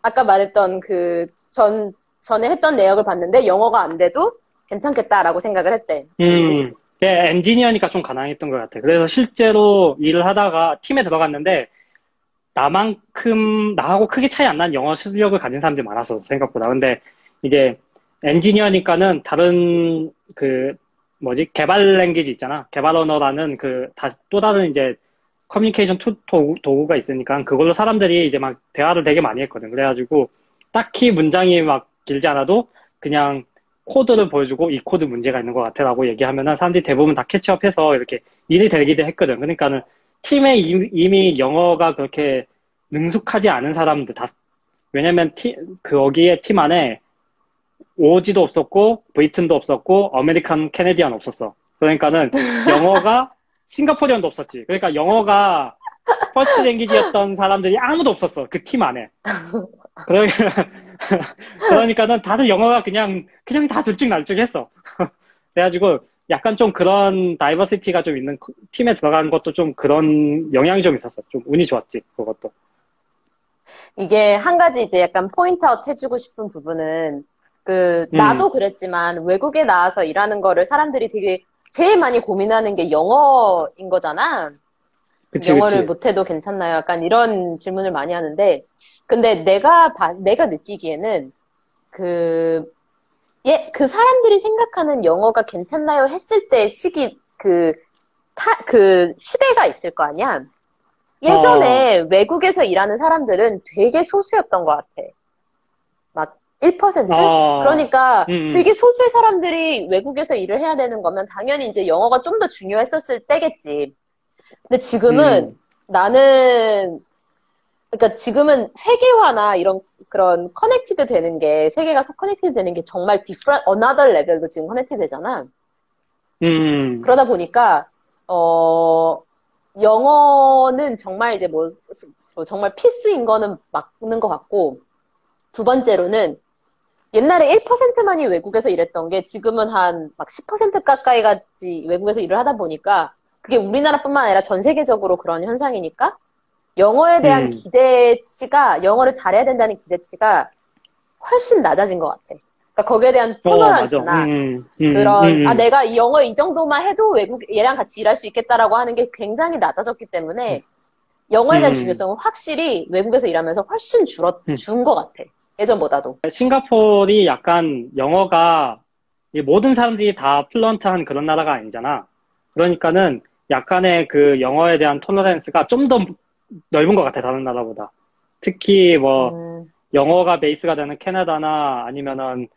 아까 말했던 전에 했던 내역을 봤는데 영어가 안 돼도 괜찮겠다라고 생각을 했대. 예, 엔지니어니까 좀 가능했던 것 같아. 그래서 실제로 일을 하다가 팀에 들어갔는데, 나하고 크게 차이 안 나는 영어 실력을 가진 사람들이 많았어, 생각보다. 근데 이제 엔지니어니까는 다른 개발 랭귀지 있잖아. 개발 언어라는 또 다른 이제 커뮤니케이션 도구가 있으니까 그걸로 사람들이 이제 막 대화를 되게 많이 했거든. 그래가지고 딱히 문장이 막 길지 않아도 그냥 코드를 보여주고 이 코드 문제가 있는 것 같아라고 얘기하면은 사람들이 대부분 다 캐치업해서 이렇게 일이 되기도 했거든. 그러니까는 팀에 이미 영어가 그렇게 능숙하지 않은 사람들 왜냐면 거기에 팀 안에 오지도 없었고, 브리튼도 없었고, 아메리칸 캐네디안 없었어. 그러니까는 영어가 싱가포리안도 없었지. 그러니까 영어가 퍼스트 랭귀지였던 사람들이 아무도 없었어. 그 팀 안에. 그러니까, 그러니까는 다들 영어가 그냥 다 들쭉날쭉했어. 그래가지고 약간 좀 그런 다이버시티가 좀 있는 팀에 들어가는 것도 좀 그런 영향이 좀 있었어. 좀 운이 좋았지, 그것도. 이게 한 가지 이제 약간 포인트아웃 해주고 싶은 부분은 음, 나도 그랬지만 외국에 나와서 일하는 거를 사람들이 되게 제일 많이 고민하는 게 영어인 거잖아. 그치, 영어를 그치. 못해도 괜찮나요? 약간 이런 질문을 많이 하는데, 근데 내가 느끼기에는 그, 그 사람들이 생각하는 영어가 괜찮나요? 했을 때 시대가 있을 거 아니야? 어, 예전에 외국에서 일하는 사람들은 되게 소수였던 것 같아. 막 1%? 어, 그러니까 음, 되게 소수의 사람들이 외국에서 일을 해야 되는 거면 당연히 이제 영어가 좀 더 중요했었을 때겠지. 근데 지금은 음, 나는, 그러니까 지금은 세계화나 이런 그런 커넥티드 되는 게, 세계가 커넥티드 되는 게 정말 different, another level로 지금 커넥티드 되잖아. 음, 그러다 보니까, 어, 영어는 정말 이제 뭐 정말 필수인 거는 맞는 것 같고, 두 번째로는 옛날에 1%만이 외국에서 일했던 게 지금은 한 막 10% 가까이 같이 외국에서 일을 하다 보니까 그게 우리나라뿐만 아니라 전 세계적으로 그런 현상이니까 영어에 대한 음. 기대치가, 영어를 잘해야 된다는 기대치가 훨씬 낮아진 것 같아. 그러니까 거기에 대한 맞아. 토너런스나 음. 내가 이 영어 이 정도만 해도 얘랑 같이 일할 수 있겠다라고 하는 게 굉장히 낮아졌기 때문에 영어에 대한 음, 중요성은 확실히 외국에서 일하면서 훨씬 음. 준 것 같아. 예전보다도. 싱가포르이 약간 영어가 이 모든 사람들이 다 플루언트한 그런 나라가 아니잖아. 그러니까는 약간의 그 영어에 대한 톨러런스가 좀 더 넓은 것 같아, 다른 나라보다. 특히 뭐 음, 영어가 베이스가 되는 캐나다나 아니면은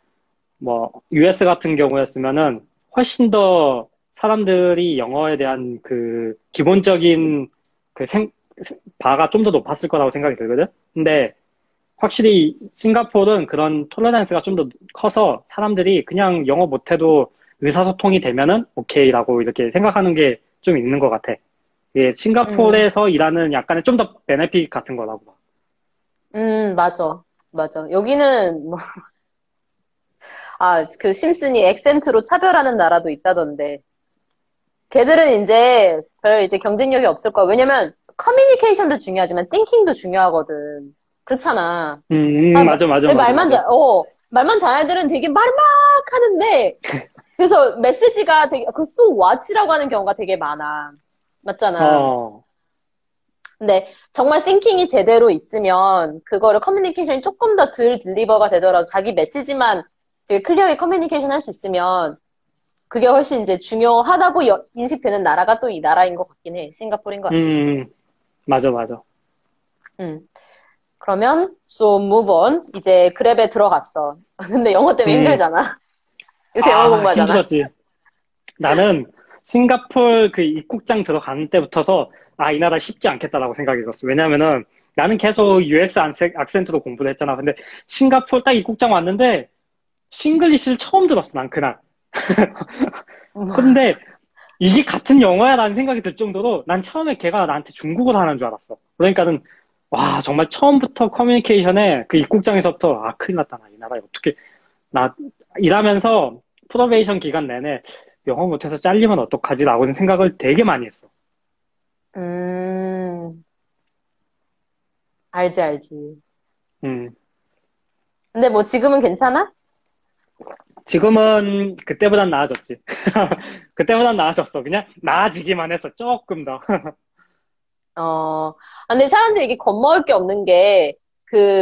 뭐 US 같은 경우였으면은 훨씬 더 사람들이 영어에 대한 그 기본적인 그 바가 좀 더 높았을 거라고 생각이 들거든. 근데 확실히 싱가포르는 그런 톨러런스가 좀 더 커서 사람들이 그냥 영어 못해도 의사소통이 되면은 오케이라고 이렇게 생각하는 게 좀 있는 것 같아. 이게 음, 싱가포르에서 일하는 약간의 좀 더 베네핏 같은 거라고 봐. 맞아. 맞아. 여기는 뭐, 그 심슨이 액센트로 차별하는 나라도 있다던데. 걔들은 이제 별 이제 경쟁력이 없을 거야. 왜냐면 커뮤니케이션도 중요하지만 띵킹도 중요하거든. 그렇잖아. 맞아, 맞아, 맞아, 맞아. 말만 잘하는 애들은 되게 말막 하는데, 그래서 메시지가 되게, so what이라고 하는 경우가 되게 많아. 맞잖아. 어, 근데 정말 띵킹이 제대로 있으면 그거를 커뮤니케이션이 조금 더 덜 딜리버가 되더라도 자기 메시지만 되게 클리어하게 커뮤니케이션 할 수 있으면 그게 훨씬 이제 중요하다고 인식되는 나라가 또 이 나라인 것 같긴 해. 싱가포르인 것 같긴 해. 맞아, 맞아. 음. 그러면 so move on. 이제 그랩에 들어갔어. 근데 영어 때문에 음, 힘들잖아. 요새 영어 공부하잖아. 힘들었지. 나는 싱가폴 그 입국장 들어가는 때부터서 이 나라 쉽지 않겠다라고 생각했었어. 왜냐면은 나는 계속 UX 악센트로 공부를 했잖아. 근데 싱가폴 딱 입국장 왔는데 싱글리시를 처음 들었어, 난 그날. 근데 이게 같은 영어야라는 생각이 들 정도로 난 처음에 걔가 나한테 중국어를 하는 줄 알았어. 그러니까는 와, 정말 처음부터 커뮤니케이션에 그 입국장에서부터 큰일 났다. 나 이 나라에 어떻게 나 일하면서 프로베이션 기간 내내 영어 못해서 잘리면 어떡하지라고 생각을 되게 많이 했어. 음, 알지, 알지. 음. 근데 뭐 지금은 괜찮아? 지금은 그때보단 나아졌지. 그때보단 나아졌어. 그냥 나아지기만 했어. 조금 더. 근데 사람들이 이게 겁먹을 게 없는 게,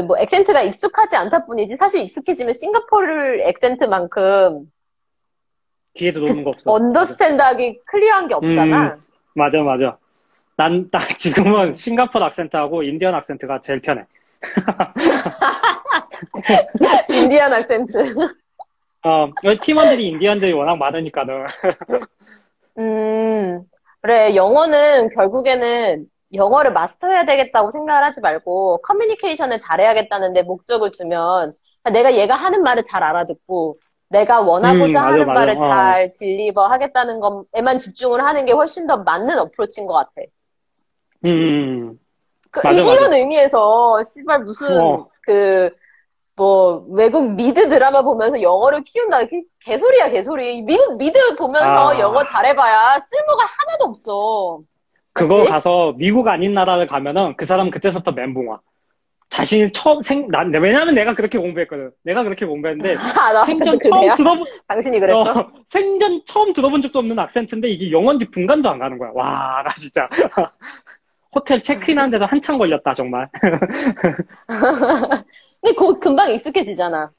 뭐, 액센트가 익숙하지 않다 뿐이지, 사실 익숙해지면 싱가포르 액센트만큼, 뒤에 들어오는 거 없어. 맞아. 언더스탠드 하기 클리어한 게 음, 없잖아. 맞아, 맞아. 딱 지금은 싱가포르 악센트하고 인디언 악센트가 제일 편해. 인디안 액센트. 팀원들이 인디언들이 워낙 많으니까는. 음, 그래, 영어는 결국에는 영어를 마스터해야 되겠다고 생각을 하지 말고 커뮤니케이션을 잘해야겠다는 데 목적을 두면 내가 얘가 하는 말을 잘 알아듣고 내가 원하고자 맞아, 하는 맞아. 말을 잘 딜리버 하겠다는 것에만 집중을 하는 게 훨씬 더 맞는 어프로치인 것 같아. 음, 음, 맞아, 이런 맞아. 의미에서, 씨발, 무슨, 어, 뭐, 외국 미드 드라마 보면서 영어를 키운다. 개소리야, 개소리. 미드 보면서 영어 아, 잘해봐야 쓸모가 하나도 없어. 그거 맞지? 가서 미국 아닌 나라를 가면은 그 사람 그때서부터 멘붕 와. 자신이 왜냐면 내가 그렇게 공부했거든. 내가 그렇게 공부했는데, 아, 나도 생전 처음 그래야? 들어본, 당신이 어, 그랬어? 생전 처음 들어본 적도 없는 악센트인데 이게 영어인지 분간도 안 가는 거야. 와, 나 진짜. 호텔 체크인하는데도 한참 걸렸다, 정말. 근데 곧 금방 익숙해지잖아.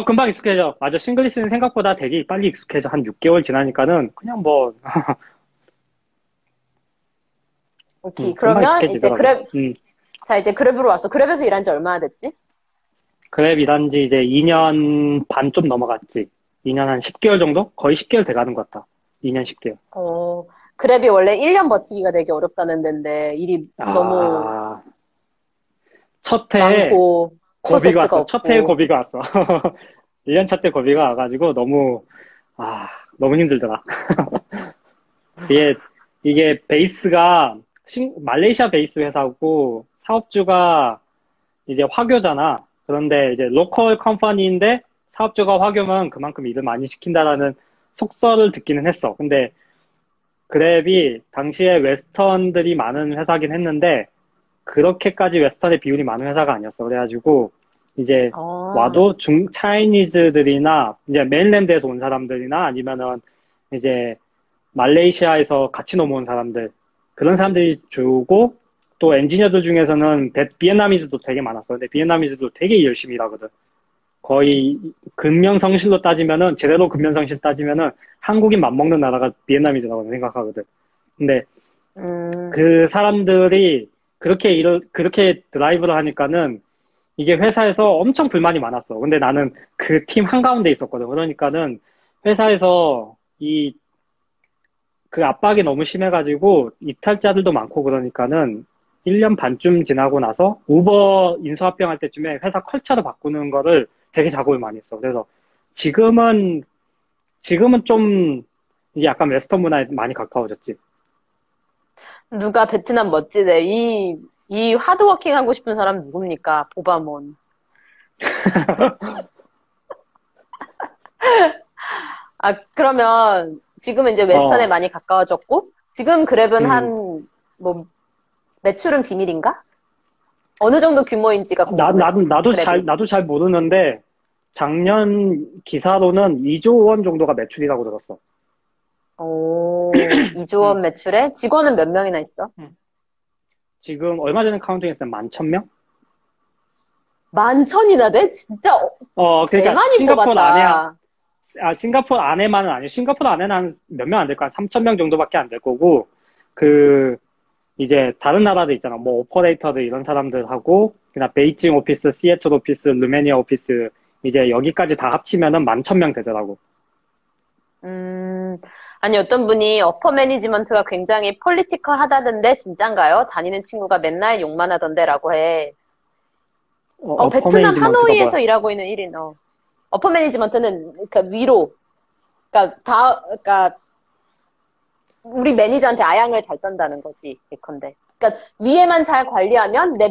금방 익숙해져. 맞아, 싱글리시는 생각보다 되게 빨리 익숙해져. 한 6개월 지나니까는 그냥 뭐, 오케이. 금방 그러면 이제 익숙해지더라고. 자, 이제 그랩으로 왔어. 그랩에서 일한 지 얼마나 됐지? 그래, 일한 지 이제 2년 반 좀 넘어갔지. 2년 한 10개월 정도? 거의 10개월 돼가는 것 같다. 2년 10개월. 어, 그랩이 원래 1년 버티기가 되게 어렵다는 데인데, 일이 너무 아, 첫 해에 많고, 고비가 프로세스가 왔어. 첫 해에 없고. 고비가 왔어. 1년 차 때 고비가 와가지고 아, 너무 힘들더라. 이게, 이게 베이스가 말레이시아 베이스 회사고 사업주가 이제 화교잖아. 그런데 이제 로컬 컴퍼니인데 사업주가 화교면 그만큼 일을 많이 시킨다라는 속설을 듣기는 했어. 근데 그랩이 당시에 웨스턴들이 많은 회사긴 했는데 그렇게까지 웨스턴의 비율이 많은 회사가 아니었어. 그래가지고 이제 어, 와도 차이니즈들이나 이제 메인랜드에서 온 사람들이나 아니면은 이제 말레이시아에서 같이 넘어온 사람들 그런 사람들이 주고 또 엔지니어들 중에서는 비엔나미즈도 되게 많았어. 근데 비엔나미즈도 되게 열심히 일하거든. 거의 근면성실로 따지면은 제대로 근면성실 따지면은 한국인 맞먹는 나라가 비엔나미즈라고 생각하거든. 근데 음, 그 사람들이 그렇게 드라이브를 하니까는 이게 회사에서 엄청 불만이 많았어. 근데 나는 그 팀 한가운데 있었거든. 그러니까는 회사에서 그 압박이 너무 심해가지고 이탈자들도 많고 그러니까는 1년 반쯤 지나고 나서 우버 인수합병할 때쯤에 회사 컬처를 바꾸는 거를 되게 작업을 많이 했어. 그래서 지금은, 지금은 좀 이게 약간 웨스턴 문화에 많이 가까워졌지. 누가 베트남 멋지대. 이 하드워킹 하고 싶은 사람 누굽니까? 보바몬. 아, 그러면 지금은 이제 웨스턴에 어, 많이 가까워졌고, 지금 그랩은 음. 뭐, 매출은 비밀인가? 어느 정도 규모인지가 궁금해서, 지금 그랩이. 나도 잘 모르는데 작년 기사로는 2조 원 정도가 매출이라고 들었어. 오, 2조 음, 원 매출에 직원은 몇 명이나 있어? 음. 지금 얼마 전에 카운팅했을 때 11,000명? 11,000이나 돼? 진짜 개 그러니까 많이 뽑았다. 싱가포르 안에만은 아니고, 싱가포르 안에는 한 몇 명 안 될 거야. 3천 명 정도밖에 안 될 거고, 그, 이제 다른 나라들 있잖아. 뭐, 오퍼레이터들 이런 사람들하고, 그냥 베이징 오피스, 시애틀 오피스, 루메니아 오피스, 이제 여기까지 다 합치면은 11,000명 되더라고. 음, 아니, 어떤 분이 어퍼 매니지먼트가 굉장히 폴리티컬 하다던데, 진짠가요? 다니는 친구가 맨날 욕만 하던데라고 해. 어퍼 베트남 매니지먼트가 뭐야? 하노이에서 일하고 있는 1인, 어퍼 매니지먼트는, 그러니까 위로, 그러니까 우리 매니저한테 아양을 잘 떤다는 거지, 예컨대. 그러니까 위에만 잘 관리하면 내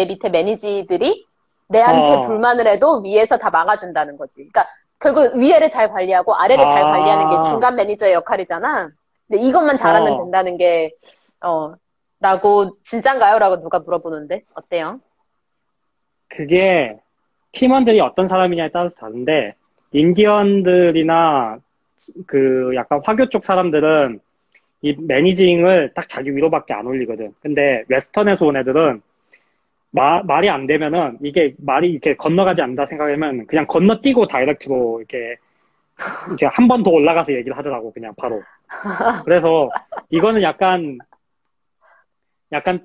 밑에 매니지들이 내한테 어, 불만을 해도 위에서 다 막아준다는 거지. 그러니까 결국 위에를 잘 관리하고 아래를 잘 관리하는 게 아, 중간 매니저의 역할이잖아. 근데 이것만 잘하면 어, 된다는 게, 라고, 진짠가요? 라고 누가 물어보는데, 어때요? 그게 팀원들이 어떤 사람이냐에 따라서 다른데, 인디언들이나 그 약간 화교 쪽 사람들은 이 매니징을 딱 자기 위로밖에 안 올리거든. 근데 웨스턴에서 온 애들은 말이 안 되면은 이게 말이 이렇게 건너가지 않는다 생각하면 그냥 건너뛰고 다이렉트로 이렇게 이제 한 번 더 올라가서 얘기를 하더라고, 그냥 바로. 그래서 이거는 약간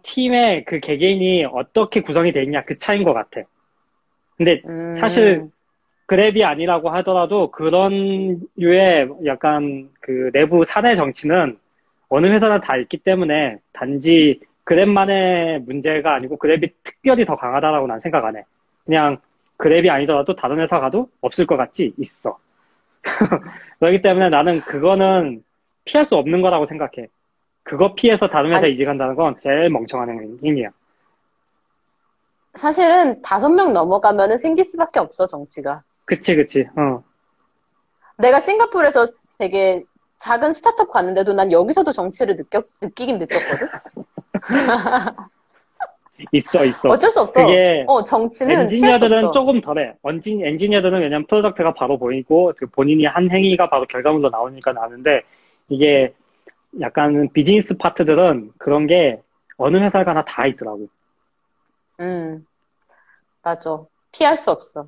팀의 그 개개인이 어떻게 구성이 돼 있냐 그 차이인 것 같아. 근데 사실 음, 그랩이 아니라고 하더라도 그런 류의 약간 그 내부 사내 정치는 어느 회사나 다 있기 때문에 단지 그랩만의 문제가 아니고 그랩이 특별히 더 강하다라고 난 생각 안 해. 그냥 그랩이 아니더라도 다른 회사 가도 없을 것 같지? 있어. 그렇기 때문에 나는 그거는 피할 수 없는 거라고 생각해. 그거 피해서 다른 회사 아니, 이직한다는 건 제일 멍청한 행위야. 사실은 5명 넘어가면은 생길 수밖에 없어, 정치가. 그치, 그치. 내가 싱가포르에서 되게 작은 스타트업 갔는데도 난 여기서도 정치를 느끼긴 느꼈거든? 있어, 있어. 어쩔 수 없어. 그게 정치는 피할 수 엔지니어들은 없어. 조금 덜해. 엔지니어들은 왜냐면 프로덕트가 바로 보이고 그 본인이 한 행위가 바로 결과물로 나오니까 나는데 이게 약간 비즈니스 파트들은 그런 게 어느 회사 가나 다 있더라고. 음, 맞아. 피할 수 없어.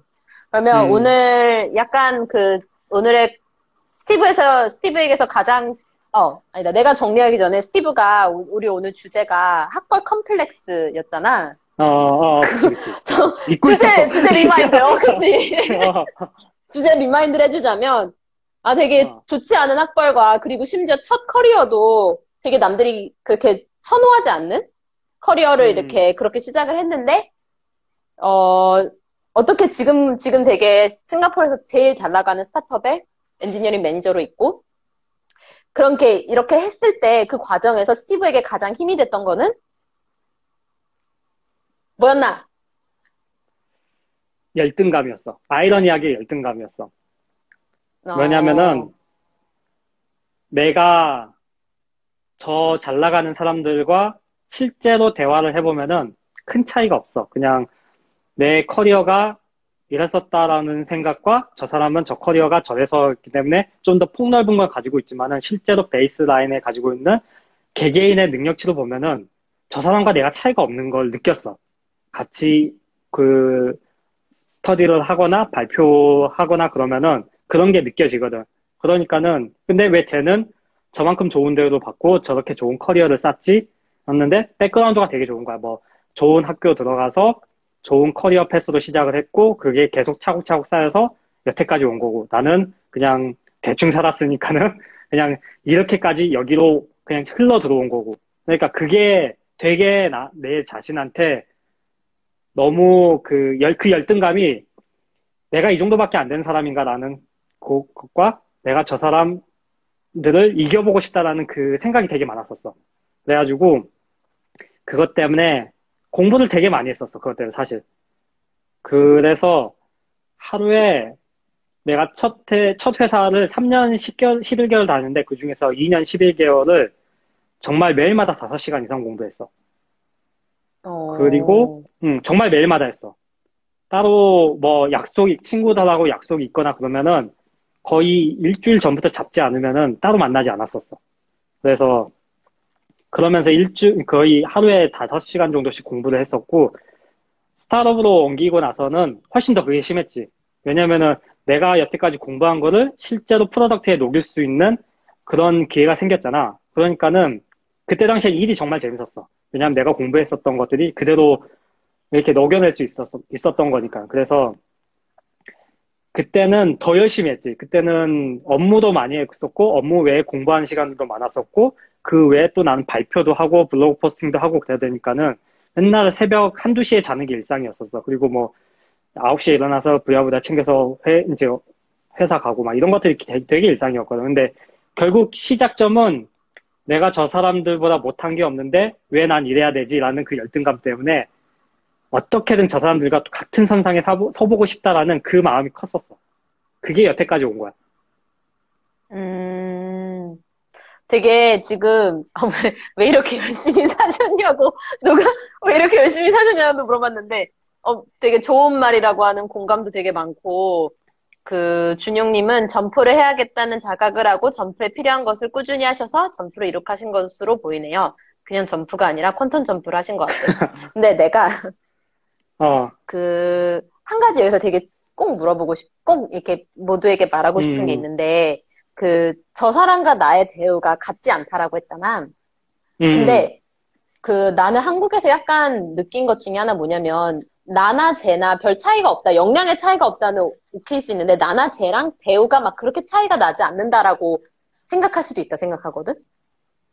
그러면 음, 오늘 약간 오늘의 스티브에게서 가장, 아니다. 내가 정리하기 전에 스티브가 우리 오늘 주제가 학벌 컴플렉스였잖아. 그치, 그치. 잊고 있었어. 주제 리마인드, 그치. 주제 리마인드를 해주자면, 되게 어, 좋지 않은 학벌과, 그리고 심지어 첫 커리어도 되게 남들이 그렇게 선호하지 않는 커리어를 음, 이렇게 그렇게 시작을 했는데, 어, 어떻게 지금 되게 싱가포르에서 제일 잘 나가는 스타트업에 엔지니어링 매니저로 있고, 그렇게, 이렇게 했을 때 그 과정에서 스티브에게 가장 힘이 됐던 거는 뭐였나? 열등감이었어. 아이러니하게 열등감이었어. 어, 왜냐면은 내가 저 잘 나가는 사람들과 실제로 대화를 해보면은 큰 차이가 없어. 그냥 내 커리어가 이랬었다라는 생각과 저 사람은 저 커리어가 저래서였기 때문에 좀 더 폭넓은 걸 가지고 있지만은 실제로 베이스라인에 가지고 있는 개개인의 능력치로 보면은 저 사람과 내가 차이가 없는 걸 느꼈어. 같이 그 스터디를 하거나 발표하거나 그러면은 그런 게 느껴지거든. 그러니까는 근데 왜 쟤는 저만큼 좋은 대우도 받고 저렇게 좋은 커리어를 쌓지? 였는데 백그라운드가 되게 좋은 거야. 뭐 좋은 학교 들어가서 좋은 커리어 패스로 시작을 했고 그게 계속 차곡차곡 쌓여서 여태까지 온 거고 나는 그냥 대충 살았으니까는 그냥 이렇게까지 여기로 그냥 흘러 들어온 거고 그러니까 그게 되게 내 자신한테 너무 그 열등감이 내가 이 정도밖에 안 되는 사람인가라는 것과 내가 저 사람들을 이겨보고 싶다라는 그 생각이 되게 많았었어. 그래가지고 그것 때문에 공부를 되게 많이 했었어. 그것 때문에 사실. 그래서 하루에 내가 첫 회사를 3년 10개월, 11개월 다녔는데 그 중에서 2년 11개월을 정말 매일마다 5시간 이상 공부했어. 그리고 어, 정말 매일마다 했어. 따로 뭐 친구들하고 약속이 있거나 그러면은 거의 일주일 전부터 잡지 않으면은 따로 만나지 않았었어. 그래서 그러면서 거의 하루에 5시간 정도씩 공부를 했었고, 스타트업으로 옮기고 나서는 훨씬 더 그게 심했지. 왜냐면은 내가 여태까지 공부한 거를 실제로 프로덕트에 녹일 수 있는 그런 기회가 생겼잖아. 그러니까는 그때 당시에 일이 정말 재밌었어. 왜냐면 내가 공부했었던 것들이 그대로 이렇게 녹여낼 수 있었던 거니까. 그래서 그때는 더 열심히 했지. 그때는 업무도 많이 했었고, 업무 외에 공부하는 시간도 많았었고, 그 외에 또 나는 발표도 하고, 블로그 포스팅도 하고 그래야 되니까는 맨날 새벽 한두 시에 자는 게 일상이었었어. 그리고 뭐, 9시에 일어나서 부랴부랴 챙겨서 이제 회사 가고 막 이런 것들이 되게 일상이었거든. 근데 결국 시작점은 내가 저 사람들보다 못한 게 없는데 왜 난 이래야 되지라는 그 열등감 때문에 어떻게든 저 사람들과 같은 선상에 서보고 싶다라는 그 마음이 컸었어. 그게 여태까지 온 거야. 음, 되게 지금, 왜 이렇게 열심히 사셨냐고, 누가, 왜 이렇게 열심히 사셨냐고 물어봤는데, 되게 좋은 말이라고 하는 공감도 되게 많고, 준용님은 점프를 해야겠다는 자각을 하고 점프에 필요한 것을 꾸준히 하셔서 점프를 이룩하신 것으로 보이네요. 그냥 점프가 아니라 퀀텀 점프를 하신 것 같아요. 근데 내가 어, 한 가지 여기서 되게 꼭 꼭 이렇게 모두에게 말하고 싶은 게 음, 있는데, 저 사람과 나의 대우가 같지 않다라고 했잖아. 음, 근데, 나는 한국에서 약간 느낀 것 중에 하나 뭐냐면, 나나 쟤나 별 차이가 없다. 역량의 차이가 없다는 오케이 수 있는데, 나나 쟤랑 대우가 막 그렇게 차이가 나지 않는다라고 생각할 수도 있다 생각하거든?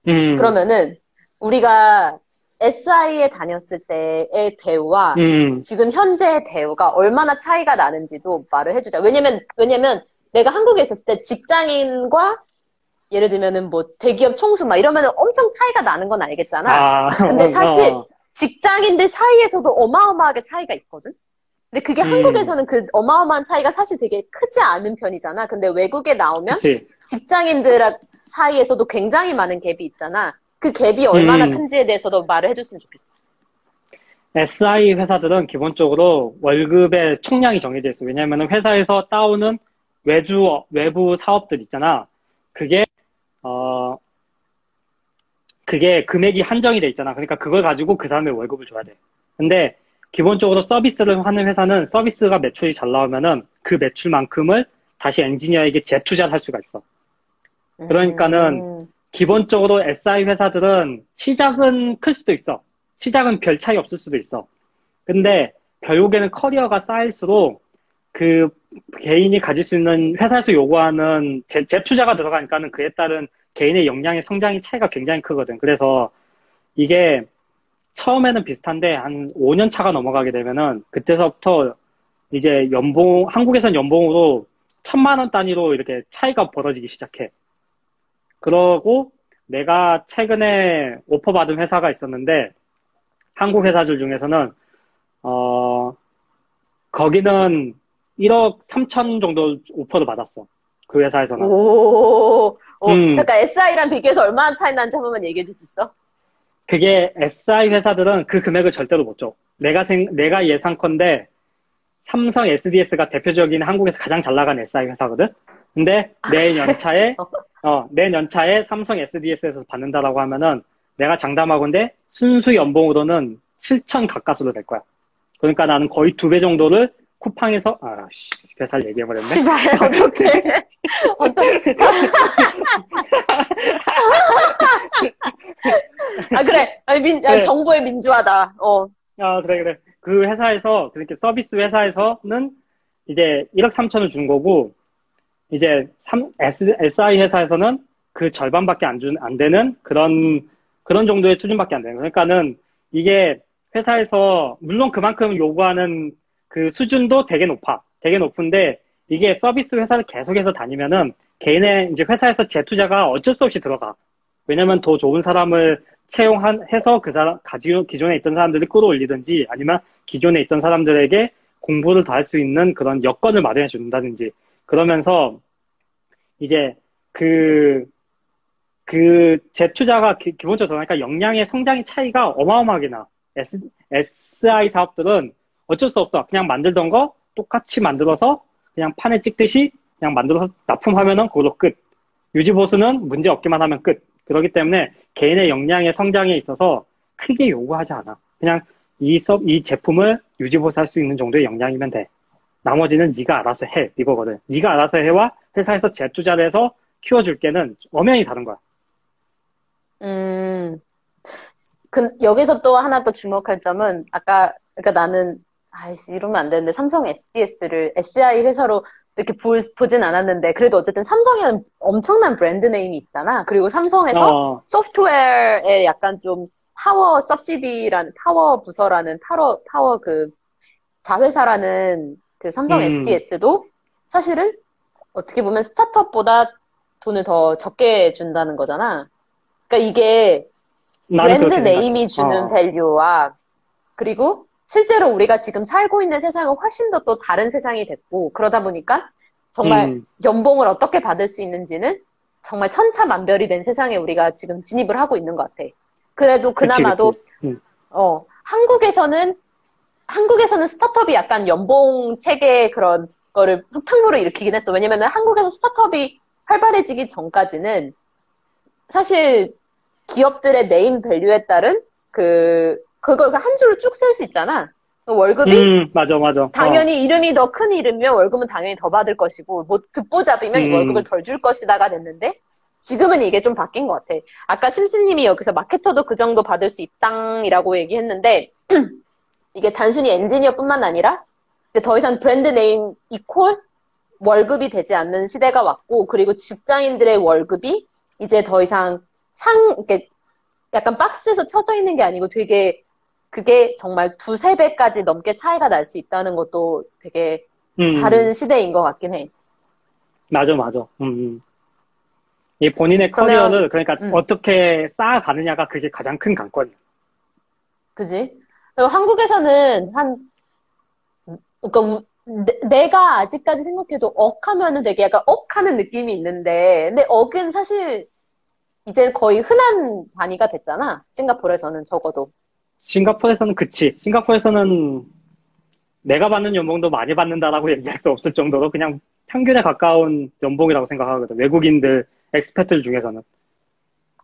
음, 그러면은, 우리가 SI에 다녔을 때의 대우와 음, 지금 현재의 대우가 얼마나 차이가 나는지도 말을 해주자. 왜냐면 내가 한국에 있었을 때 직장인과 예를 들면은 뭐 대기업 총수 막 이러면은 엄청 차이가 나는 건 알겠잖아. 아, 근데 사실 어, 직장인들 사이에서도 어마어마하게 차이가 있거든? 근데 그게 음, 한국에서는 그 어마어마한 차이가 사실 되게 크지 않은 편이잖아. 근데 외국에 나오면 그치. 직장인들 사이에서도 굉장히 많은 갭이 있잖아. 그 갭이 얼마나 음, 큰지에 대해서도 말을 해줬으면 좋겠어. SI 회사들은 기본적으로 월급의 총량이 정해져 있어. 왜냐면은 회사에서 따오는 외부 사업들 있잖아. 그게, 어, 그게 금액이 한정이 돼 있잖아. 그러니까 그걸 가지고 그 사람의 월급을 줘야 돼. 근데 기본적으로 서비스를 하는 회사는 서비스가 매출이 잘 나오면은 그 매출만큼을 다시 엔지니어에게 재투자를 할 수가 있어. 그러니까는 음, 기본적으로 SI 회사들은 시작은 클 수도 있어. 시작은 별 차이 없을 수도 있어. 근데 결국에는 커리어가 쌓일수록 그 개인이 가질 수 있는 회사에서 요구하는 재투자가 들어가니까는 그에 따른 개인의 역량의 성장의 차이가 굉장히 크거든. 그래서 이게 처음에는 비슷한데 한 5년 차가 넘어가게 되면은 그때서부터 이제 한국에선 연봉으로 1,000만 원 단위로 이렇게 차이가 벌어지기 시작해. 그러고 내가 최근에 오퍼 받은 회사가 있었는데 한국 회사들 중에서는 어 거기는 1억 3천 정도 오퍼를 받았어. 그 회사에서는. 음, 잠깐 SI랑 비교해서 얼마나 차이 나는지 한 번만 얘기해 줄 수 있어? 그게 SI 회사들은 그 금액을 절대로 못 줘. 내가 예상컨대 삼성 SDS가 대표적인 한국에서 가장 잘 나간 SI 회사거든? 근데 내년차에 삼성 SDS에서 받는다라고 하면은 내가 장담하건대 순수 연봉으로는 7천 가까스로 될 거야. 그러니까 나는 거의 2배 정도를 쿠팡에서, 회사를 얘기해버렸네. 씨발, 어떡해. 어떡, 그래. 아니, 네, 정보의 민주화다. 그래, 그래. 그 회사에서, 그렇게 서비스 회사에서는 이제 1억 3천을 준 거고, 이제 SI 회사에서는 그 절반밖에 안 되는 그런 정도의 수준밖에 안 되는. 그러니까는 이게 회사에서, 물론 그만큼 요구하는 그 수준도 되게 높아. 되게 높은데, 이게 서비스 회사를 계속해서 다니면은 개인의 이제 회사에서 재투자가 어쩔 수 없이 들어가. 왜냐면 더 좋은 사람을 채용해서 그 사람, 기존에 있던 사람들을 끌어올리든지 아니면 기존에 있던 사람들에게 공부를 더 할 수 있는 그런 여건을 마련해 준다든지 그러면서 이제 그, 재투자가 기본적으로 그러니까 역량의 성장의 차이가 어마어마하게 나. SI 사업들은 어쩔 수 없어. 그냥 만들던 거 똑같이 만들어서 그냥 판에 찍듯이 그냥 만들어서 납품하면은 그걸로 끝. 유지보수는 문제 없기만 하면 끝. 그렇기 때문에 개인의 역량의 성장에 있어서 크게 요구하지 않아. 그냥 이 제품을 유지보수할 수 있는 정도의 역량이면 돼. 나머지는 네가 알아서 해. 이거거든. 네가 알아서 해와 회사에서 재투자를 해서 키워줄게는 엄연히 다른 거야. 음, 여기서 또 하나 또 주목할 점은, 그러니까 나는, 아이씨, 이러면 안 되는데, 삼성 SDS를 SI 회사로 이렇게 보진 않았는데, 그래도 어쨌든 삼성에는 엄청난 브랜드 네임이 있잖아. 그리고 삼성에서 어, 소프트웨어에 약간 좀 파워 부서라는, 파워 자회사라는 그 삼성 음, SDS도 사실은 어떻게 보면 스타트업보다 돈을 더 적게 준다는 거잖아. 그러니까 이게 나는 브랜드 그렇게 생각해. 네임이 주는 밸류와 그리고 실제로 우리가 지금 살고 있는 세상은 훨씬 더 또 다른 세상이 됐고 그러다 보니까 정말 음, 연봉을 어떻게 받을 수 있는지는 정말 천차만별이 된 세상에 우리가 지금 진입을 하고 있는 것 같아. 그래도 그치, 그치. 그나마도 한국에서는 한국에서는 스타트업이 약간 연봉 체계 그런 거를 흙탕물을 일으키긴 했어. 왜냐면은 한국에서 스타트업이 활발해지기 전까지는 사실 기업들의 네임 밸류에 따른 그걸 한 줄로 쭉 쓸 수 있잖아. 월급이 맞아, 맞아. 당연히 이름이 더 큰 이름이면 월급은 당연히 더 받을 것이고, 뭐 듣보잡이면 월급을 음, 덜 줄 것이다가 됐는데, 지금은 이게 좀 바뀐 것 같아. 아까 심스님이 여기서 마케터도 그 정도 받을 수 있당이라고 얘기했는데, 이게 단순히 엔지니어뿐만 아니라, 이제 더 이상 브랜드 네임 이퀄 월급이 되지 않는 시대가 왔고, 그리고 직장인들의 월급이 이제 더 이상 이렇게 약간 박스에서 쳐져 있는 게 아니고 되게 그게 정말 두세 배까지 넘게 차이가 날 수 있다는 것도 되게 음, 다른 시대인 것 같긴 해. 맞아, 맞아. 이 본인의 그러면, 커리어를, 그러니까 음, 어떻게 쌓아가느냐가 그게 가장 큰 관건이야. 그지? 그리고 한국에서는 그러니까 내가 아직까지 생각해도 억 하면은 되게 약간 억 하는 느낌이 있는데, 근데 억은 사실 이제 거의 흔한 단위가 됐잖아. 싱가포르에서는 적어도. 싱가포르에서는 그치. 싱가포르에서는 내가 받는 연봉도 많이 받는다라고 얘기할 수 없을 정도로 그냥 평균에 가까운 연봉이라고 생각하거든. 외국인들, 엑스패트들 중에서는.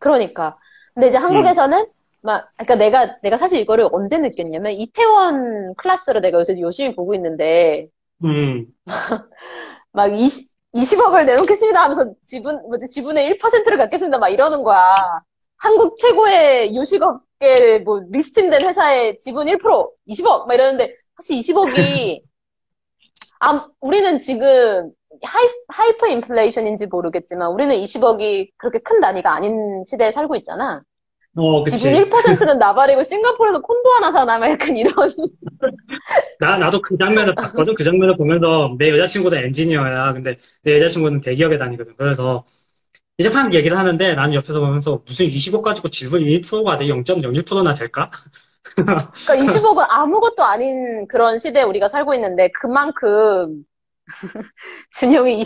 그러니까. 근데 이제 음, 한국에서는 그러니까 내가 사실 이거를 언제 느꼈냐면 이태원 클래스를 내가 요새 열심히 보고 있는데 음, 막 20억을 내놓겠습니다 하면서 지분의 1%를 갖겠습니다 막 이러는 거야. 한국 최고의 요식업계 뭐 리스팅된 회사의 지분 1%, 20억 막 이러는데 사실 20억이 우리는 지금 하이퍼 인플레이션인지 모르겠지만 우리는 20억이 그렇게 큰 단위가 아닌 시대에 살고 있잖아. 지분 그치. 1%는 나발이고 싱가포르는 콘도 하나 사나 막 약간 이런. 나도 그 장면을 봤거든. 그 장면을 보면서 내 여자친구도 엔지니어야. 근데 내 여자친구는 대기업에 다니거든. 그래서 이제 막 얘기를 하는데 나는 옆에서 보면서 무슨 20억 가지고 지분 1%가 돼 0.01%나 될까? 그러니까 20억은 아무것도 아닌 그런 시대에 우리가 살고 있는데 그만큼 준영이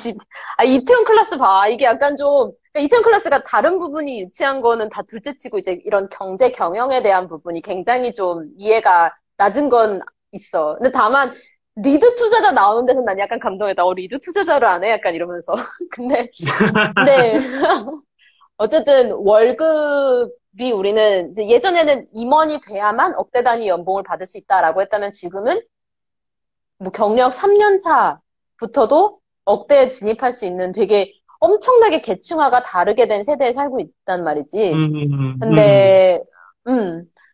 이태원 클래스 봐. 이게 약간 좀 그러니까 이태원 클래스가 다른 부분이 유치한 거는 다 둘째치고 이제 이런 경제 경영에 대한 부분이 굉장히 좀 이해가 낮은 건 있어. 근데 다만 리드 투자자 나오는 데서 난 약간 감동했다. 리드 투자자를 안 해? 약간 이러면서. 근데 네. 어쨌든 월급이 우리는 이제 예전에는 임원이 돼야만 억대 단위 연봉을 받을 수 있다라고 했다면 지금은 뭐 경력 3년 차부터도 억대에 진입할 수 있는 되게 엄청나게 계층화가 다르게 된 세대에 살고 있단 말이지. 음, 음, 근데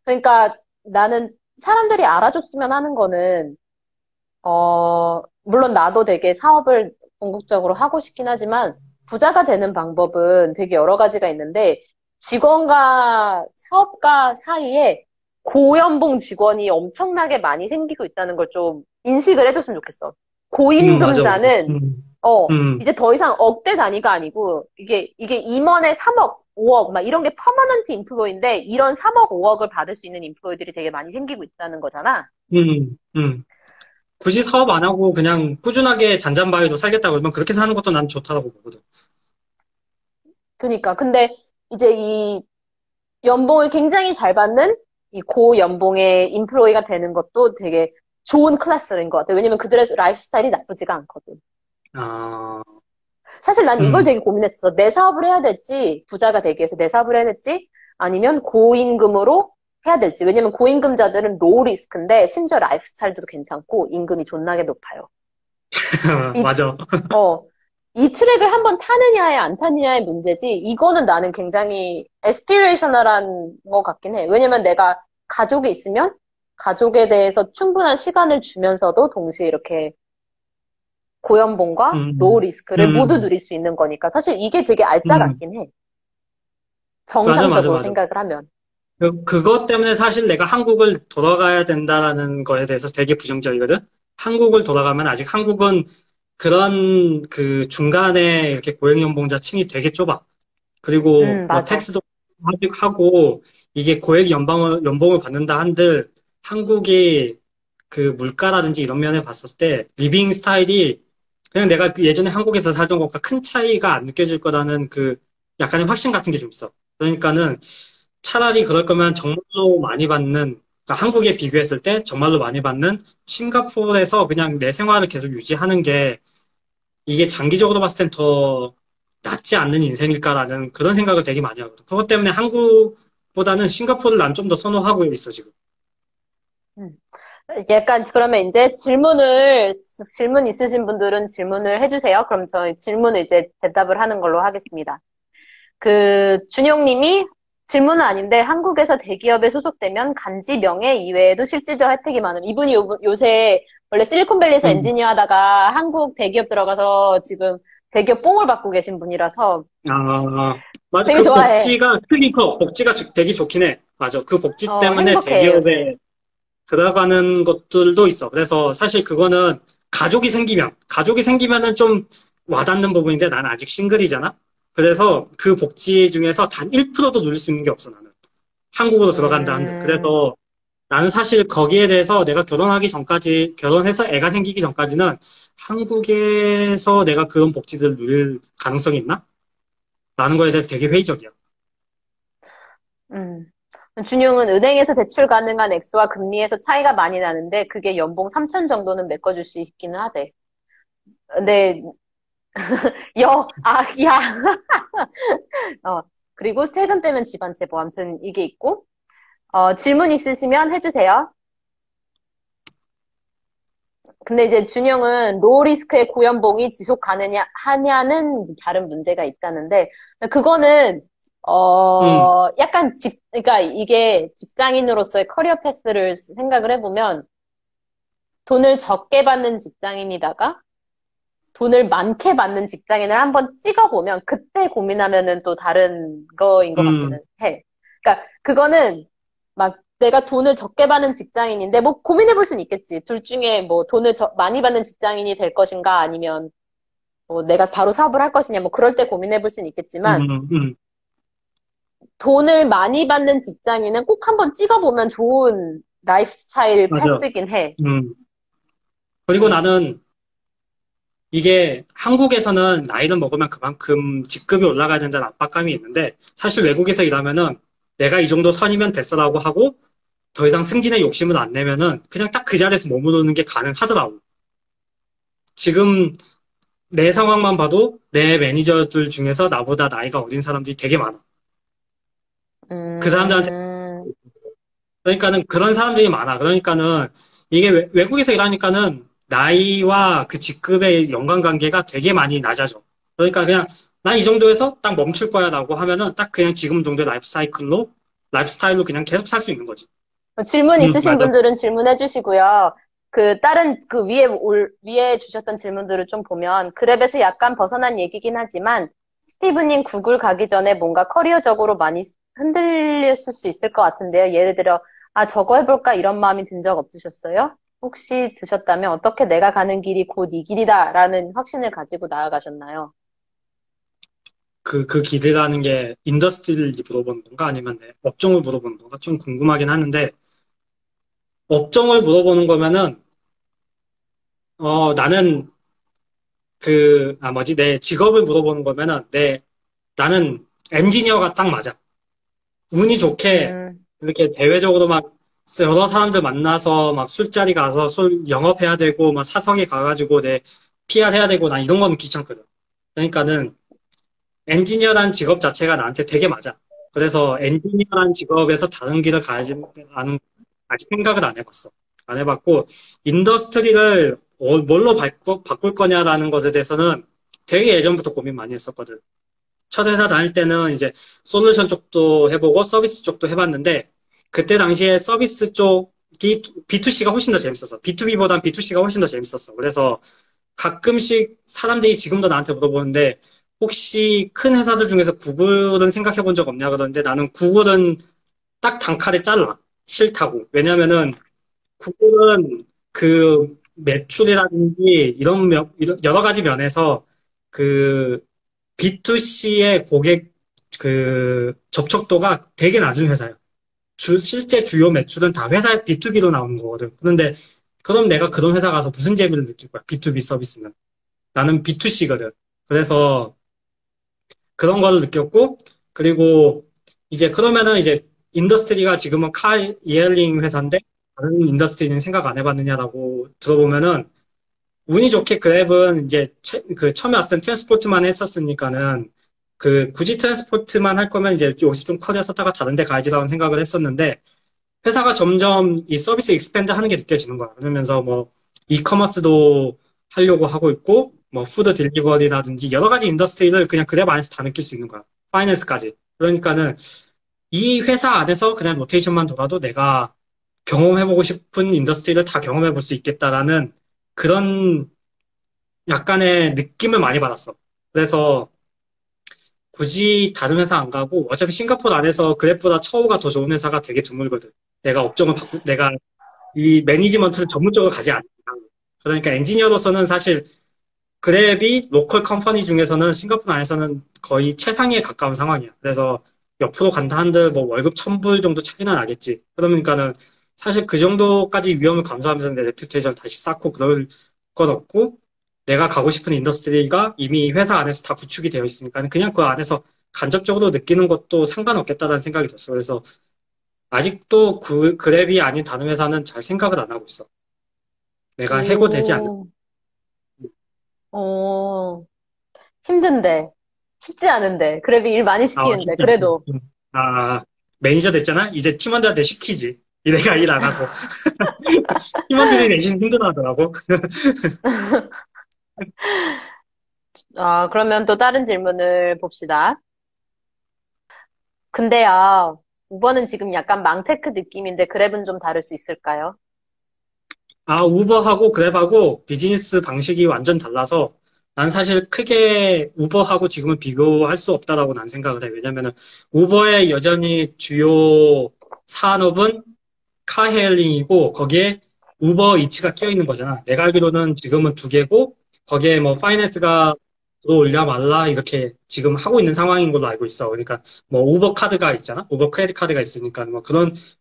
그러니까 나는 사람들이 알아줬으면 하는 거는 물론 나도 되게 사업을 궁극적으로 하고 싶긴 하지만 부자가 되는 방법은 되게 여러 가지가 있는데 직원과 사업가 사이에 고연봉 직원이 엄청나게 많이 생기고 있다는 걸 좀 인식을 해줬으면 좋겠어. 맞아, 맞아. 고임금자는, 음, 이제 더 이상 억대 단위가 아니고 이게 임원의 3억, 5억, 막 이런 게 퍼머넌트 인플로이인데 이런 3억, 5억을 받을 수 있는 인플로이들이 되게 많이 생기고 있다는 거잖아. 음, 음. 굳이 사업 안 하고 그냥 꾸준하게 잔잔바위로 살겠다 그러면 그렇게 사는 것도 난 좋다라고 보거든. 그러니까. 근데 이제 이 연봉을 굉장히 잘 받는 이 고연봉의 인플로이가 되는 것도 되게 좋은 클래스인 것 같아요. 왜냐면 그들의 라이프 스타일이 나쁘지가 않거든. 아, 사실 난 이걸 음, 되게 고민했어. 내 사업을 해야 될지, 부자가 되기 위해서 내 사업을 해야 될지, 아니면 고임금으로 해야 될지. 왜냐면 고임금자들은 로우 리스크인데, 심지어 라이프 스타일도 괜찮고, 임금이 존나게 높아요. 이, 맞아. 어, 이 트랙을 한번 타느냐에 안 타느냐의 문제지, 이거는 나는 굉장히 에스피레이셔널한 것 같긴 해. 왜냐면 내가 가족이 있으면, 가족에 대해서 충분한 시간을 주면서도 동시에 이렇게 고연봉과 로우 음, 리스크를 모두 음, 누릴 수 있는 거니까 사실 이게 되게 알짜 음, 같긴 해. 맞아, 맞아, 정상적으로 맞아. 생각을 하면. 그것 때문에 사실 내가 한국을 돌아가야 된다라는 거에 대해서 되게 부정적이거든. 한국을 돌아가면 아직 한국은 그런 그 중간에 이렇게 고액연봉자층이 되게 좁아. 그리고 뭐 맞아. 텍스도 하고 이게 고액 연봉을 받는다 한들 한국이 그 물가라든지 이런 면에 봤을 때 리빙 스타일이 그냥 내가 그 예전에 한국에서 살던 것과 큰 차이가 안 느껴질 거라는 그 약간의 확신 같은 게 좀 있어. 그러니까는 차라리 그럴 거면 정말로 많이 받는 그러니까 한국에 비교했을 때 정말로 많이 받는 싱가포르에서 그냥 내 생활을 계속 유지하는 게 이게 장기적으로 봤을 땐 더 낫지 않는 인생일까라는 그런 생각을 되게 많이 하거든. 그것 때문에 한국보다는 싱가포르를 난 좀 더 선호하고 있어, 지금. 음. 약간 그러면 이제 질문 있으신 분들은 질문을 해주세요. 그럼 저희 질문을 이제 대답을 하는 걸로 하겠습니다. 준용님이 질문은 아닌데 한국에서 대기업에 소속되면 간지 명예 이외에도 실질적 혜택이 많은 이분이 요새 원래 실리콘밸리에서 음. 엔지니어 하다가 한국 대기업 들어가서 지금 대기업 뽕을 받고 계신 분이라서 아, 맞아. 되게 그 좋아해. 복지가 크긴 커. 복지가 되게 좋긴 해. 맞아. 그 복지 때문에 행복해, 요새. 대기업에 들어가는 것들도 있어. 그래서 사실 그거는 가족이 생기면은 좀 와닿는 부분인데 나는 아직 싱글이잖아? 그래서 그 복지 중에서 단 1%도 누릴 수 있는 게 없어, 나는. 한국으로 들어간다 한들. 음, 그래서 나는 사실 거기에 대해서 내가 결혼해서 애가 생기기 전까지는 한국에서 내가 그런 복지들을 누릴 가능성이 있나? 라는 거에 대해서 되게 회의적이야. 음. 준용은 은행에서 대출 가능한 액수와 금리에서 차이가 많이 나는데 그게 연봉 3천 정도는 메꿔줄 수 있기는 하대. 근데 야. 어, 그리고 세금 떼면 집안 제보. 아무튼 이게 있고, 질문 있으시면 해주세요. 근데 이제 준영은 로우리스크의 고연봉이 지속 하냐는 다른 문제가 있다는데, 그거는, 음, 약간 그러니까 이게 직장인으로서의 커리어 패스를 생각을 해보면, 돈을 적게 받는 직장인이다가, 돈을 많게 받는 직장인을 한번 찍어보면, 그때 고민하면은 또 다른 거인 것 음, 같기는 해. 그러니까 그거는 막 내가 돈을 적게 받는 직장인인데 뭐 고민해 볼 수는 있겠지. 둘 중에 뭐 돈을 많이 받는 직장인이 될 것인가 아니면 뭐 내가 바로 사업을 할 것이냐 뭐 그럴 때 고민해 볼 수는 있겠지만 음. 돈을 많이 받는 직장인은 꼭 한번 찍어보면 좋은 라이프 스타일 맞아. 패스긴 해. 음. 그리고 응. 나는 이게 한국에서는 나이를 먹으면 그만큼 직급이 올라가야 된다는 압박감이 있는데 사실 외국에서 일하면은 내가 이 정도 선이면 됐어라고 하고 더 이상 승진의 욕심을 안 내면은 그냥 딱 그 자리에서 머무르는 게 가능하더라고. 지금 내 상황만 봐도 내 매니저들 중에서 나보다 나이가 어린 사람들이 되게 많아. 그 사람들한테 음, 그러니까는 그런 사람들이 많아. 그러니까는 이게 외국에서 일하니까는 나이와 그 직급의 연관관계가 되게 많이 낮아져. 그러니까 그냥 난 이 정도에서 딱 멈출 거야라고 하면은 딱 그냥 지금 정도의 라이프 스타일로 그냥 계속 살 수 있는 거지. 질문 있으신 맞아. 분들은 질문해 주시고요. 위에 주셨던 질문들을 좀 보면, 그랩에서 약간 벗어난 얘기긴 하지만, 스티브님 구글 가기 전에 뭔가 커리어적으로 많이 흔들렸을 수 있을 것 같은데요. 예를 들어, 저거 해볼까? 이런 마음이 든 적 없으셨어요? 혹시 드셨다면 어떻게 내가 가는 길이 곧 이 길이다라는 확신을 가지고 나아가셨나요? 그 길이라는 게 인더스트리를 물어보는 건가? 아니면 내 업종을 물어보는 건가? 좀 궁금하긴 하는데, 업종을 물어보는 거면은, 나는 내 직업을 물어보는 거면은, 나는 엔지니어가 딱 맞아. 운이 좋게 음, 이렇게 대외적으로 막 여러 사람들 만나서 막 술자리 가서 술 영업해야 되고 막 사석에 가가지고 내 PR 해야 되고 난 이런 거는 귀찮거든. 그러니까는 엔지니어라는 직업 자체가 나한테 되게 맞아. 그래서 엔지니어라는 직업에서 다른 길을 가야지 않은 아직 생각을 안 해봤어. 안 해봤고 인더스트리를 뭘로 바꿀 거냐라는 것에 대해서는 되게 예전부터 고민 많이 했었거든. 첫 회사 다닐 때는 이제 솔루션 쪽도 해보고 서비스 쪽도 해봤는데 그때 당시에 서비스 쪽이 B2C가 훨씬 더 재밌었어. B2B보단 B2C가 훨씬 더 재밌었어. 그래서 가끔씩 사람들이 지금도 나한테 물어보는데 혹시 큰 회사들 중에서 구글은 생각해 본 적 없냐 그러는데 나는 구글은 딱 단칼에 잘라. 싫다고. 왜냐면은 구글은 그 매출이라든지 이런 여러 가지 면에서 그 B2C의 고객 접촉도가 되게 낮은 회사예요. 실제 주요 매출은 다 회사 B2B로 나오는 거거든. 그런데 그럼 내가 그런 회사 가서 무슨 재미를 느낄 거야? B2B 서비스는. 나는 B2C거든. 그래서 그런 거를 느꼈고, 그리고 이제 그러면은 이제 인더스트리가 지금은 카 이어링 회사인데 다른 인더스트리는 생각 안 해봤느냐라고 들어보면은 운이 좋게 그랩은 이제 그 처음에 왔을 땐 트랜스포트만 했었으니까는 그 굳이 트랜스포트만 할 거면 이제 여기서 좀 커리어 썼다가 다른 데 가야지라는 생각을 했었는데 회사가 점점 이 서비스 익스팬드 하는 게 느껴지는 거야. 그러면서 뭐 이커머스도 하려고 하고 있고 뭐 푸드 딜리버리라든지 여러 가지 인더스트리를 그냥 그랩 안에서 다 느낄 수 있는 거야. 파이낸스까지. 그러니까는 이 회사 안에서 그냥 로테이션만 돌아도 내가 경험해보고 싶은 인더스트리를 다 경험해볼 수 있겠다라는 그런 약간의 느낌을 많이 받았어. 그래서 굳이 다른 회사 안 가고 어차피 싱가포르 안에서 그랩보다 처우가 더 좋은 회사가 되게 드물거든. 내가 이 매니지먼트를 전문적으로 가지 않는 이상. 그러니까 엔지니어로서는 사실 그랩이 로컬 컴퍼니 중에서는 싱가포르 안에서는 거의 최상위에 가까운 상황이야. 그래서 옆으로 간다 한들 뭐 월급 1,000불 정도 차이나 나겠지. 그러니까는 사실 그 정도까지 위험을 감수하면서 내 레퓨테이션을 다시 쌓고 그럴 건 없고 내가 가고 싶은 인더스트리가 이미 회사 안에서 다 구축이 되어 있으니까 그냥 그 안에서 간접적으로 느끼는 것도 상관없겠다는 생각이 들었어. 그래서 아직도 그랩이 아닌 다른 회사는 잘 생각을 안 하고 있어. 내가 해고되지 않는. 오, 어, 힘든데. 쉽지 않은데. 그래도 일 많이 시키는데. 그래도. 아, 매니저 됐잖아? 이제 팀원들한테 시키지. 내가 일 안 하고. 팀원들이 내신 힘들어 하더라고. 그러면 또 다른 질문을 봅시다. 근데요, 우버는 지금 약간 망테크 느낌인데 그랩은 좀 다를 수 있을까요? 아, 우버하고 그랩하고 비즈니스 방식이 완전 달라서 난 사실 크게 우버하고 지금은 비교할 수 없다라고 난 생각을 해. 왜냐면은 우버의 여전히 주요 산업은 카헤일링이고 거기에 우버 이츠가 끼어 있는 거잖아. 내가 알기로는 지금은 두 개고 거기에 뭐 파이낸스가 들어올랴 말라 이렇게 지금 하고 있는 상황인 걸로 알고 있어. 그러니까 뭐 우버 카드가 있잖아. 우버 크레딧 카드가 있으니까 뭐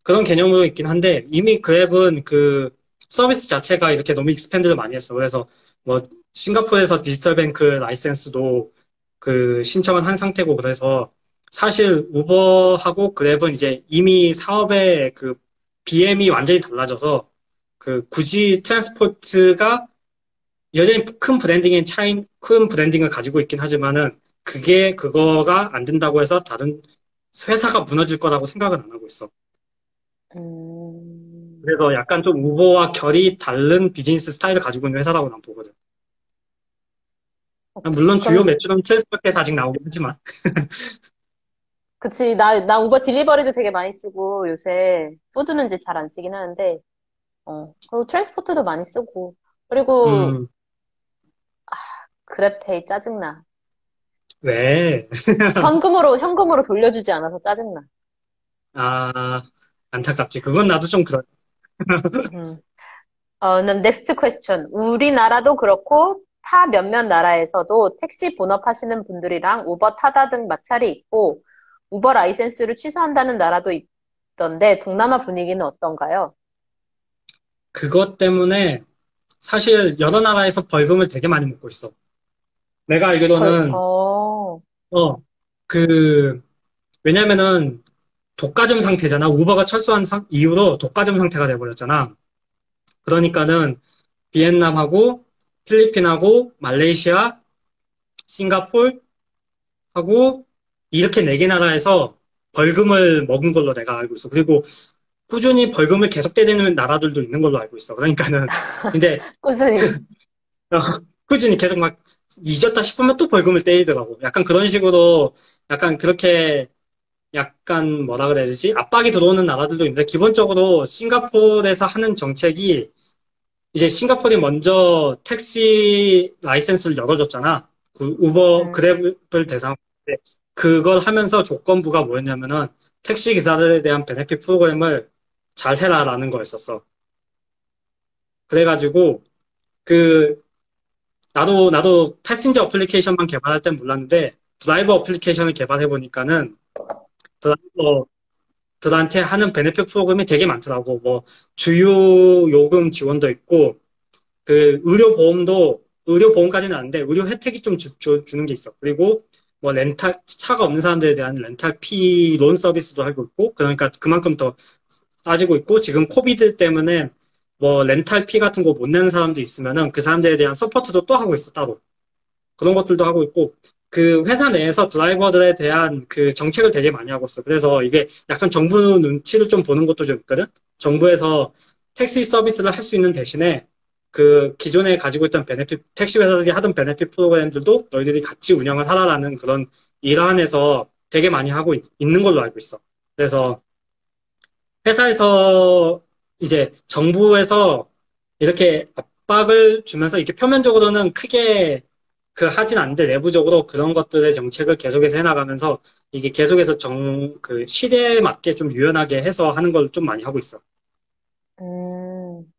그런 개념으로 있긴 한데 이미 그랩은 그 서비스 자체가 이렇게 너무 익스팬드를 많이 했어. 그래서 뭐 싱가포르에서 디지털 뱅크 라이센스도 그 신청을 한 상태고 그래서 사실 우버하고 그랩은 이제 이미 사업의 그 BM이 완전히 달라져서 그 굳이 트랜스포트가 여전히 큰 브랜딩을 가지고 있긴 하지만은 그거가 안 된다고 해서 다른 회사가 무너질 거라고 생각은 안 하고 있어. 음, 그래서 약간 좀 우버와 결이 다른 비즈니스 스타일을 가지고 있는 회사라고 난 보거든. 물론 주요 그럼, 매출은 트랜스포트에서 아직 나오긴 하지만. 그치. 나 우버 딜리버리도 되게 많이 쓰고, 요새, 푸드는 이제 잘 안 쓰긴 하는데, 그리고 트랜스포트도 많이 쓰고, 그리고, 음, 그랩페이 짜증나. 왜? 현금으로 돌려주지 않아서 짜증나. 아, 안타깝지. 그건 나도 좀 그래. 음. 그럼 넥스트 퀘스천. 우리나라도 그렇고 타 몇몇 나라에서도 택시 본업하시는 분들이랑 우버 타다 등 마찰이 있고 우버 라이센스를 취소한다는 나라도 있던데 동남아 분위기는 어떤가요? 그것 때문에 사실 여러 나라에서 벌금을 되게 많이 먹고 있어. 내가 헐, 알기로는, 어, 그, 왜냐면은 독과점 상태잖아. 우버가 철수한 이후로 독과점 상태가 돼버렸잖아. 그러니까는 비엔남하고 필리핀하고 말레이시아, 싱가폴 하고 이렇게 네 개 나라에서 벌금을 먹은 걸로 내가 알고 있어. 그리고 꾸준히 벌금을 계속 때리는 나라들도 있는 걸로 알고 있어. 그러니까는 근데 꾸준히. 어, 꾸준히 계속 막 잊었다 싶으면 또 벌금을 때리더라고. 약간 그런 식으로 약간 그렇게 약간 뭐라 그래야 되지? 압박이 들어오는 나라들도 있는데 기본적으로 싱가포르에서 하는 정책이 이제 싱가포르이 먼저 택시 라이센스를 열어줬잖아. 그 우버 음, 그랩을 대상으로. 그걸 하면서 조건부가 뭐였냐면은 택시 기사들에 대한 베네핏 프로그램을 잘 해라라는 거였었어. 그래가지고 그 나도 패신저 어플리케이션만 개발할 땐 몰랐는데 드라이버 어플리케이션을 개발해 보니까는 드라이버들한테 하는 베네핏 프로그램이 되게 많더라고. 뭐 주유 요금 지원도 있고 그 의료 보험까지는 아닌데 의료 혜택이 좀 주는 게 있어. 그리고 뭐 차가 없는 사람들에 대한 렌탈 피 론 서비스도 하고 있고, 그러니까 그만큼 더 따지고 있고, 지금 코비드 때문에 뭐 렌탈 피 같은 거 못 내는 사람도 있으면은 그 사람들에 대한 서포트도 또 하고 있어, 따로. 그런 것들도 하고 있고, 그 회사 내에서 드라이버들에 대한 그 정책을 되게 많이 하고 있어. 그래서 이게 약간 정부 눈치를 좀 보는 것도 좀 있거든? 정부에서 택시 서비스를 할 수 있는 대신에 그 기존에 가지고 있던 베네핏, 택시 회사들이 하던 베네핏 프로그램들도 너희들이 같이 운영을 하라라는 그런 일환에서 되게 많이 하고 있는 걸로 알고 있어. 그래서 회사에서 이제 정부에서 이렇게 압박을 주면서 이렇게 표면적으로는 크게 그 하진 않는데 내부적으로 그런 것들의 정책을 계속해서 해나가면서 이게 계속해서 그 시대에 맞게 좀 유연하게 해서 하는 걸 좀 많이 하고 있어. 음,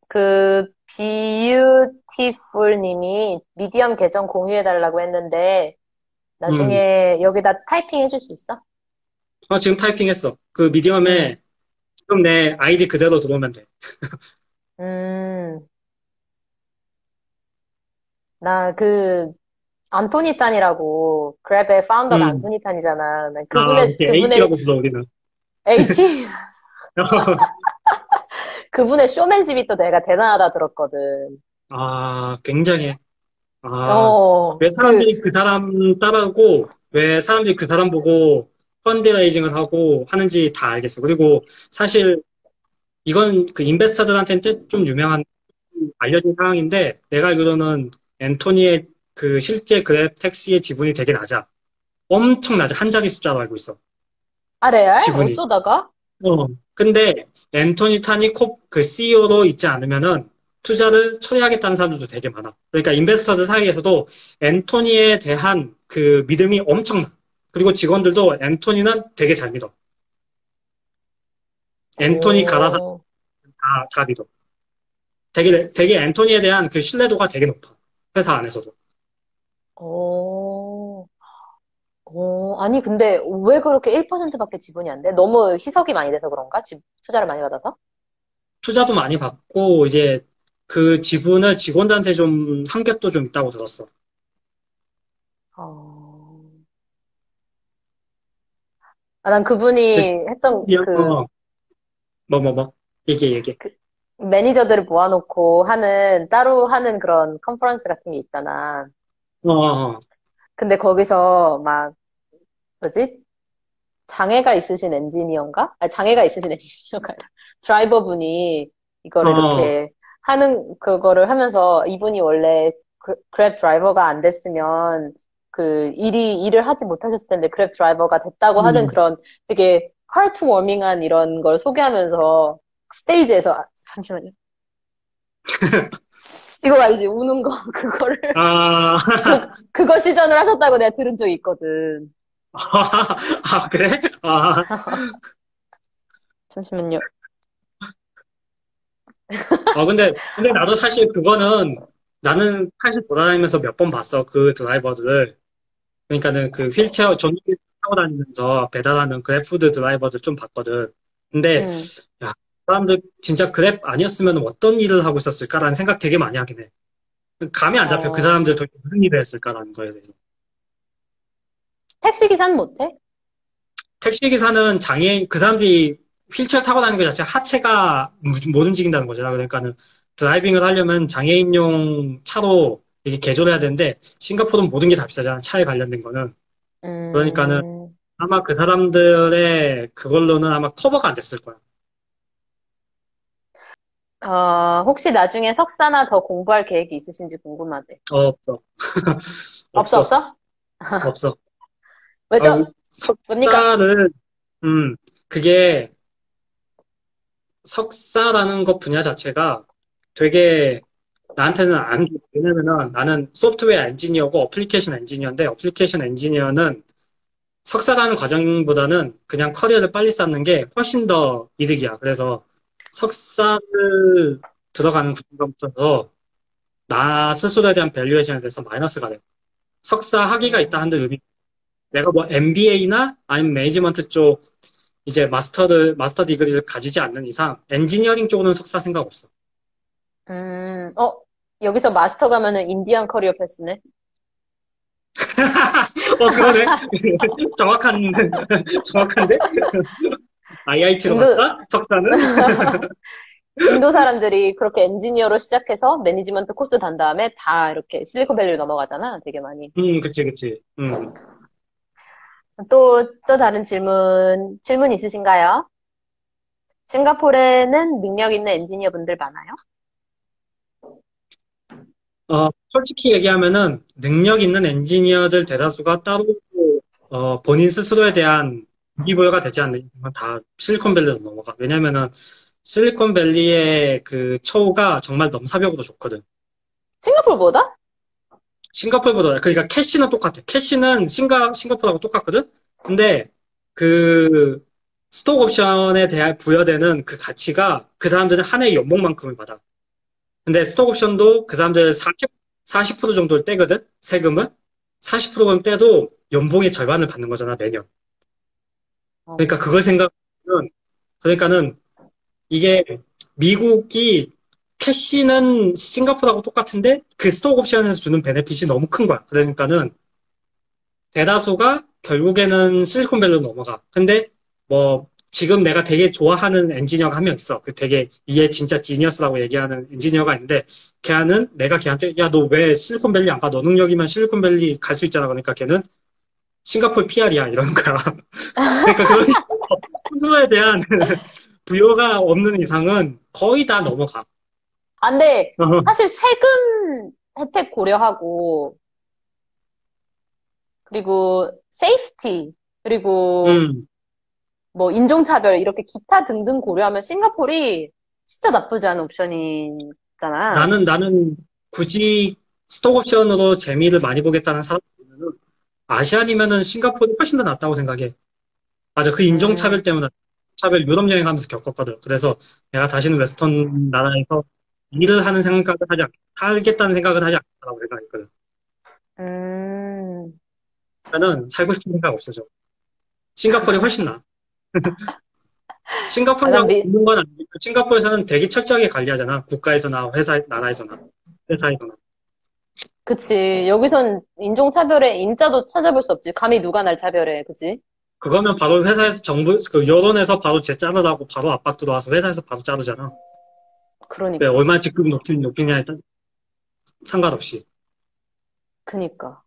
그, 뷰티풀 님이 미디엄 계정 공유해달라고 했는데, 음. 나중에 여기다 타이핑 해줄 수 있어? 지금 타이핑했어. 그 응. 미디엄에 지금 내 아이디 그대로 들어오면 돼. 음, 나 안토니 탄이라고, 그랩의 파운더가 음. 안토니 탄이잖아. 난 이렇게 그분의 AT라고 불러, 우리는. AT, 그분의 쇼맨십이 또 내가 대단하다 들었거든. 굉장해. 아, 어, 왜 사람들이 그 사람 따라하고, 왜 사람들이 그 사람 보고 펀드레이징을 하고 하는지 다 알겠어. 그리고 사실 이건 그 인베스터들한테는 좀 유명한, 알려진 상황인데, 내가 알기로는 앤토니의 그 실제 그랩 택시의 지분이 되게 낮아. 엄청 낮아. 한 자리 숫자로 알고 있어. 아, 레알? 지분이. 어쩌다가? 근데 앤토니 타니 그 CEO로 있지 않으면은 투자를 처리하겠다는 사람들도 되게 많아. 그러니까 인베스터들 사이에서도 앤토니에 대한 그 믿음이 엄청나. 그리고 직원들도 앤토니는 되게 잘 믿어. 앤토니 가라사 오, 다 믿어. 되게 앤토니에 대한 그 신뢰도가 되게 높아. 회사 안에서도. 오, 아니, 근데 왜 그렇게 1%밖에 지분이 안 돼? 너무 희석이 많이 돼서 그런가? 투자를 많이 받아서? 투자도 많이 받고 이제 그 지분을 직원들한테 좀 한 겹도 좀 있다고 들었어. 어, 난 그래서 그분이 했던 뭐. 얘기해. 그 매니저들을 모아놓고 따로 하는 그런 컨퍼런스 같은 게 있잖아. 어, 어, 어. 근데 거기서 막, 뭐지? 장애가 있으신 엔지니어인가? 아, 장애가 있으신 엔지니어가 아니라 드라이버 분이 이거를 어. 이렇게 그거를 하면서 이분이 원래 그랩 드라이버가 안 됐으면 일을 하지 못하셨을 텐데 그랩 드라이버가 됐다고 하는 음. 그런 되게 하트워밍한 이런 걸 소개하면서 스테이지에서, 잠시만요. 이거 알지? 우는 거, 그거를, 아, 그거 시전을 하셨다고 내가 들은 적이 있거든. 그래? 잠시만요. 근데 나도 사실 그거는, 나는 사실 돌아다니면서 몇 번 봤어, 그 드라이버들을. 그러니까는 그 휠체어 전기 타고 다니면서 배달하는 그랩푸드 드라이버들 좀 봤거든. 근데, 음. 야, 사람들 진짜 그랩 아니었으면 어떤 일을 하고 있었을까라는 생각 되게 많이 하긴 해. 감이 안 잡혀. 그 어, 사람들 도대체 무슨 일을 했을까라는 거에 대해서. 택시 기사는 못해? 택시기사는 그 사람들이 휠체어 타고 다니는 것 자체 하체가 못 움직인다는 거잖아. 그러니까는 드라이빙을 하려면 장애인용 차로 이게 개조를 해야 되는데, 싱가포르는 모든 게 다 비싸잖아. 차에 관련된 거는. 그러니까는 음, 아마 그 사람들의 그걸로는 아마 커버가 안 됐을 거야. 혹시 나중에 석사나 더 공부할 계획이 있으신지 궁금하대. 없어. 없어, 없어. 없어? 없어. 왜죠? 뭡니까? 석사를, 음, 그게 석사라는 것 분야 자체가 되게 나한테는 안 좋아. 왜냐면은 나는 소프트웨어 엔지니어고 어플리케이션 엔지니어인데, 어플리케이션 엔지니어는 석사라는 과정보다는 그냥 커리어를 빨리 쌓는 게 훨씬 더 이득이야. 그래서 석사를 들어가는 구조부터 나 스스로에 대한 밸류에이션에 대해서 마이너스가 돼. 석사 학위가 있다 한들 내가 뭐 MBA나 아니면 매니지먼트 쪽 이제 마스터 디그리를 가지지 않는 이상 엔지니어링 쪽으로는 석사 생각 없어. 여기서 마스터 가면은 인디언 커리어 패스네? 그러네. 정확한, 정확한데? IIT로 인도, 갔다? 석사는? 인도 사람들이 그렇게 엔지니어로 시작해서 매니지먼트 코스 단 다음에 다 이렇게 실리콘밸리로 넘어가잖아, 되게 많이. 그치, 그치. 또 다른 질문 있으신가요? 싱가포르에는 능력 있는 엔지니어 분들 많아요? 솔직히 얘기하면은 능력 있는 엔지니어들 대다수가 따로 본인 스스로에 대한 동기부여가 되지 않는 이상은 다 실리콘밸리로 넘어가. 왜냐면은 실리콘밸리의 그 처우가 정말 넘사벽으로 좋거든. 싱가포르보다? 싱가포르보다 그러니까 캐시는 똑같아. 캐시는 싱가포르하고 똑같거든. 근데 그 스톡 옵션에 대한 부여되는 그 가치가 그 사람들은 한 해 연봉만큼을 받아. 근데 스톡 옵션도 그 사람들 40% 정도를 떼거든? 세금은? 40%만 떼도 연봉의 절반을 받는 거잖아, 매년. 그러니까 어, 그걸 생각하면, 그러니까는 이게 미국이 캐시는 싱가포르하고 똑같은데 그 스톡 옵션에서 주는 베네핏이 너무 큰 거야. 그러니까는 대다수가 결국에는 실리콘밸리로 넘어가. 근데 뭐 지금 내가 되게 좋아하는 엔지니어가 한 명 있어. 그 되게 이게 진짜 지니어스라고 얘기하는 엔지니어가 있는데 걔는 내가 걔한테 야, 너 왜 실리콘밸리 안 가? 너 능력이면 실리콘밸리 갈 수 있잖아. 그러니까 걔는 싱가포르 PR이야 이러는 거야. 그러니까 그런 스스로에 대한 부여가 없는 이상은 거의 다 넘어가. 아, 근데 사실 세금 혜택 고려하고, 그리고 세이프티, 그리고 음, 뭐 인종차별 이렇게 기타 등등 고려하면 싱가포르이 진짜 나쁘지 않은 옵션이잖아. 나는 굳이 스톡 옵션으로 재미를 많이 보겠다는 사람들은 아시안이면은 싱가포르이 훨씬 더 낫다고 생각해. 맞아, 그 음, 인종차별 때문에 차별 유럽 여행하면서 겪었거든. 그래서 내가 다시는 웨스턴 나라에서 일을 하는 생각을 살겠다는 생각을 하지 않겠다고 생각했거든. 음. 나는 살고 싶은 생각 없어져. 싱가포르이 훨씬 나아. 아, 난 싱가포르라고 있는 건 아니고 싱가포르에서는 되게 철저하게 관리하잖아. 국가에서나 나라에서나 회사에서나. 그치. 여기선 인종차별에 인자도 찾아볼 수 없지. 감히 누가 날 차별해. 그치? 그거면 바로 회사에서 그 여론에서 바로 자르라고 바로 압박 들어와서 회사에서 바로 자르잖아. 왜 그러니까. 얼마 직급이 높이냐에 상관없이. 그니까.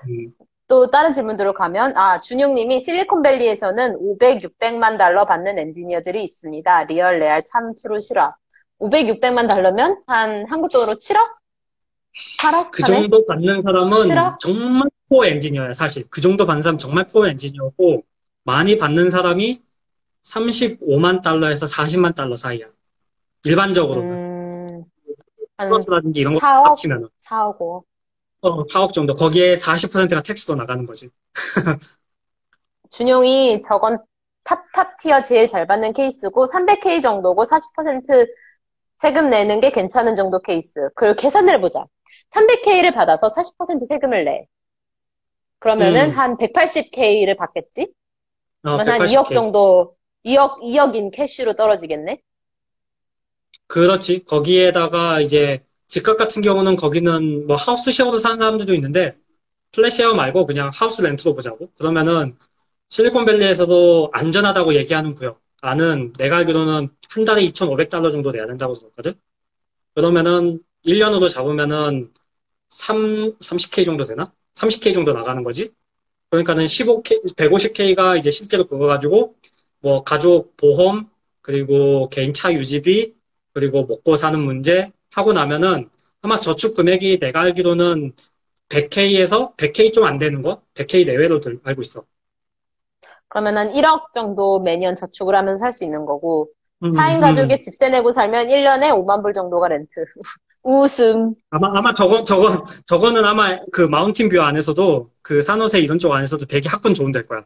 음. 또 다른 질문들로 가면, 준용님이 실리콘밸리에서는 500, 600만 달러 받는 엔지니어들이 있습니다. 리얼, 레알, 참, 트루, 실화. 500, 600만 달러면 한 한국 돈으로 7억? 8억 그 하네? 정도 받는 사람은 7억? 정말 코어 엔지니어야, 사실. 그 정도 받는 사람 정말 코어 엔지니어고, 많이 받는 사람이 35만 달러에서 40만 달러 사이야. 일반적으로는. 음, 한 플러스라든지 이런 거 4억? 합치면은. 4억, 5억. 4억 정도. 거기에 40%가 텍스도 나가는 거지. 준용이 저건 탑 티어 제일 잘 받는 케이스고 300K 정도고 40% 세금 내는 게 괜찮은 정도 케이스. 그리고 계산을 해보자. 300K를 받아서 40% 세금을 내. 그러면은 음, 한 180K를 받겠지? 그러면 한 2억 180K. 정도, 2억인 캐시로 떨어지겠네? 그렇지. 거기에다가 이제 집값 같은 경우는 거기는 뭐 하우스 쉐어로 사는 사람들도 있는데, 플랫쉐어 말고 그냥 하우스 렌트로 보자고. 그러면은 실리콘밸리에서도 안전하다고 얘기하는 구역. 나는 내가 알기로는 한 달에 2,500달러 정도 내야 된다고 들었거든. 그러면은 1년으로 잡으면은 30K 정도 되나? 30K 정도 나가는 거지. 그러니까는 15K, 150K가 이제 실제로 그거 가지고 뭐 가족 보험, 그리고 개인 차 유지비, 그리고 먹고 사는 문제 하고 나면은 아마 저축 금액이 내가 알기로는 100K에서 100K 좀 안 되는 거? 100K 내외로 알고 있어. 그러면 한 1억 정도 매년 저축을 하면서 살 수 있는 거고, 음, 4인 가족에 음. 집세 내고 살면 1년에 5만 불 정도가 렌트. 웃음. 아마 저거는 아마 그 마운틴 뷰 안에서도 그 산호세 이런 쪽 안에서도 되게 학군 좋은 데일 거야.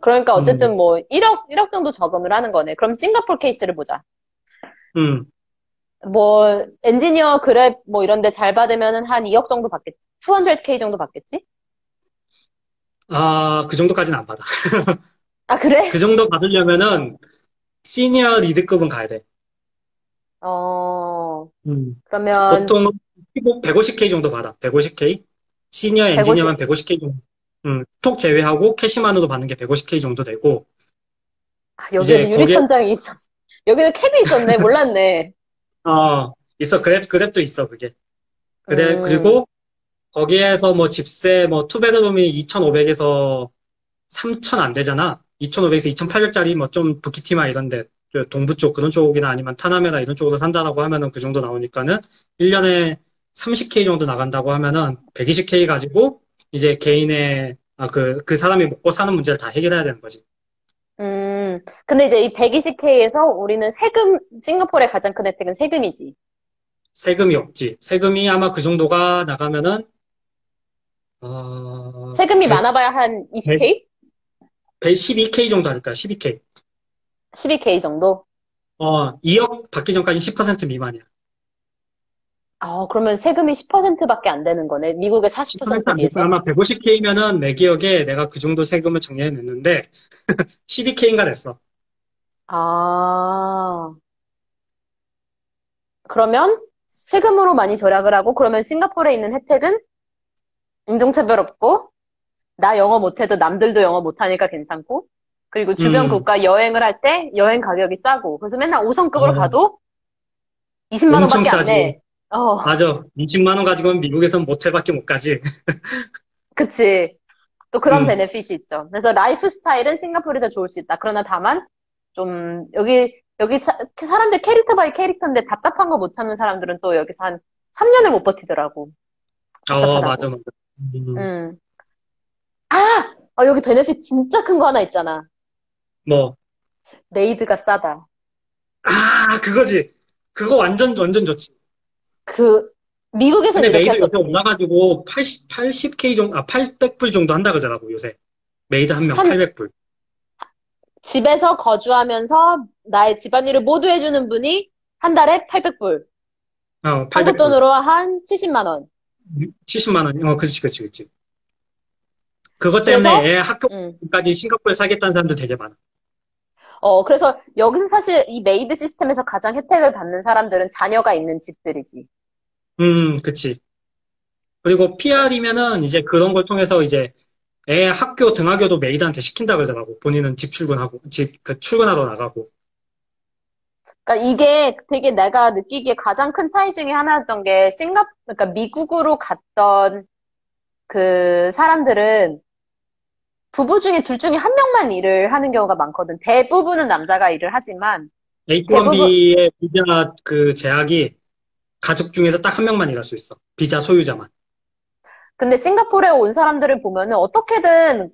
그러니까 음, 어쨌든 뭐 1억 정도 저금을 하는 거네. 그럼 싱가포르 케이스를 보자. 음. 뭐 엔지니어 그랩 뭐 이런 데 잘 받으면은 한 2억 정도 받겠지. 200K 정도 받겠지? 그 정도까지는 안 받아. 아, 그래? 그 정도 받으려면은 시니어 리드급은 가야 돼. 어, 음. 그러면 보통 150K 정도 받아. 150K? 시니어 150. 엔지니어만 150K 정도, 톡 제외하고 캐시만으로 받는 게 150K 정도 되고, 아, 이제 여기에도 거기에, 유리천장이 있어. 여기는 캡이 있었네. 몰랐네. 있어. 그랩도 있어, 그게. 음, 그리고 거기에서 뭐 집세, 뭐 투베드룸이 2,500에서 3,000 안 되잖아. 2,500에서 2,800짜리 뭐 좀 부키티마 이런데, 동부 쪽 그런 쪽이나 아니면 타나메나 이런 쪽으로 산다라고 하면은 그 정도 나오니까는 1년에 30K 정도 나간다고 하면은 120K 가지고 이제 개인의, 그 사람이 먹고 사는 문제를 다 해결해야 되는 거지. 근데 이제 이 120K에서 우리는 세금, 싱가포르의 가장 큰 혜택은 세금이지. 세금이 없지. 세금이 아마 그 정도가 나가면은, 어, 세금이 100, 많아봐야 한 20K? 12K 정도 할까? 12K. 12K 정도? 2억 받기 전까지 10% 미만이야. 아, 그러면 세금이 10%밖에 안 되는 거네. 미국의 40%에 10%안 됐고 비해서. 아마 150K면은 내 기억에 내가 그 정도 세금을 작년에 냈는데 12K인가 냈어. 아, 그러면 세금으로 많이 절약을 하고, 그러면 싱가포르에 있는 혜택은 인종차별 없고, 나 영어 못해도 남들도 영어 못하니까 괜찮고, 그리고 주변 음, 국가 여행을 할 때 여행 가격이 싸고, 그래서 맨날 5성급으로 어, 가도 20만 엄청 원밖에 안 싸지. 내. 어, 맞아. 20만 원 가지고는 미국에선 모텔밖에 못 가지. 그치. 또 그런 음, 베네핏이 있죠. 그래서 라이프 스타일은 싱가포르이 더 좋을 수 있다. 그러나 다만, 좀, 여기 사람들 캐릭터 바이 캐릭터인데 답답한 거 못 참는 사람들은 또 여기서 한 3년을 못 버티더라고. 맞아, 답답하다고. 맞아. 음, 음. 여기 베네핏 진짜 큰 거 하나 있잖아. 뭐, 메이드가 싸다. 그거지. 그거 완전 좋지. 그, 미국에선 근데 이렇게 할 메이드 수 요새 없지. 올라가지고 80K 정도, 800불 정도 한다 그러더라고, 요새. 메이드 한 명 한, 800불. 집에서 거주하면서 나의 집안일을 모두 해주는 분이 한 달에 800불. 한국 800불. 돈으로 한 70만 원. 70만 원. 그치. 그것 때문에 그래서, 애 음. 학교까지 싱가포르에 살겠다는 사람도 되게 많아. 그래서 여기서 사실 이 메이드 시스템에서 가장 혜택을 받는 사람들은 자녀가 있는 집들이지. 그치. 그리고 PR이면은 이제 그런 걸 통해서 이제 애 학교 등하교도 메이드한테 시킨다 그러더라고. 본인은 집 출근하고, 출근하러 나가고. 그러니까 이게 되게 내가 느끼기에 가장 큰 차이 중에 하나였던 게 그러니까 미국으로 갔던 그 사람들은 부부 중에 둘 중에 한 명만 일을 하는 경우가 많거든. 대부분은 남자가 일을 하지만 대부분 H1B의 비자 그 제약이 가족 중에서 딱 한 명만 일할 수 있어. 비자 소유자만. 근데 싱가포르에 온 사람들을 보면은 어떻게든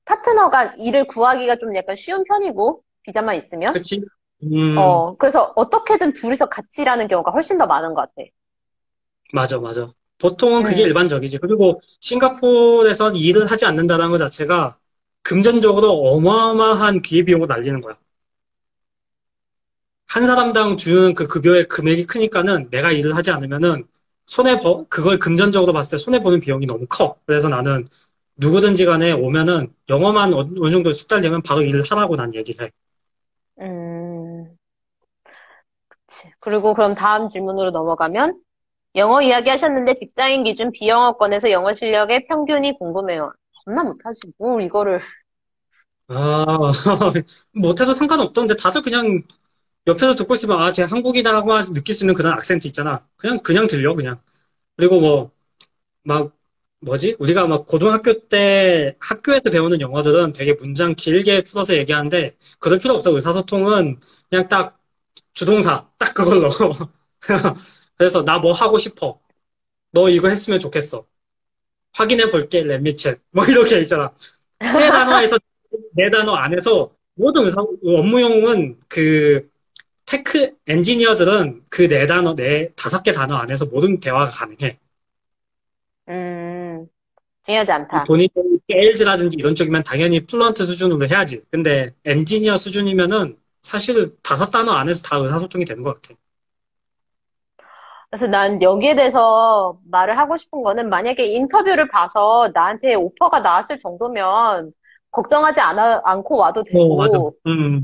파트너가 일을 구하기가 좀 약간 쉬운 편이고 비자만 있으면 그치? 그래서 어떻게든 둘이서 같이 일하는 경우가 훨씬 더 많은 것 같아. 맞아. 보통은 그게 음, 일반적이지. 그리고 싱가포르에서 일을 하지 않는다는 것 자체가 금전적으로 어마어마한 기회비용을 날리는 거야. 한 사람당 주는 그 급여의 금액이 크니까는 내가 일을 하지 않으면은 그걸 금전적으로 봤을 때 손해보는 비용이 너무 커. 그래서 나는 누구든지 간에 오면은 영어만 어느 정도 숙달되면 바로 일을 하라고 난 얘기를 해. 음, 그치. 그리고 그럼 다음 질문으로 넘어가면 영어 이야기 하셨는데 직장인 기준 비영어권에서 영어 실력의 평균이 궁금해요. 겁나 못하지. 뭘 이거를. 아, 못해도 상관없던데 다들 그냥 옆에서 듣고 있으면 쟤 한국이다 하고 느낄 수 있는 그런 악센트 있잖아. 그냥 들려, 그냥. 그리고 막, 뭐지? 우리가 막 고등학교 때 학교에서 배우는 영어들은 되게 문장 길게 풀어서 얘기하는데 그럴 필요 없어. 의사소통은 그냥 딱 주동사, 딱 그걸로. 그래서 나 뭐 하고 싶어. 너 이거 했으면 좋겠어. 확인해 볼게, 렛미챗. 뭐 이렇게 있잖아. 세 단어에서 네 단어 안에서 모든 업무용은 테크 엔지니어들은 그 네 단어, 다섯 개 단어 안에서 모든 대화가 가능해. 음, 중요하지 않다. 본인이 세일즈라든지 이런 쪽이면 당연히 플루언트 수준으로 해야지. 근데 엔지니어 수준이면은 사실 다섯 단어 안에서 다 의사소통이 되는 것 같아. 그래서 난 여기에 대해서 말을 하고 싶은 거는 만약에 인터뷰를 봐서 나한테 오퍼가 나왔을 정도면 걱정하지 않고 와도 맞아. 되고,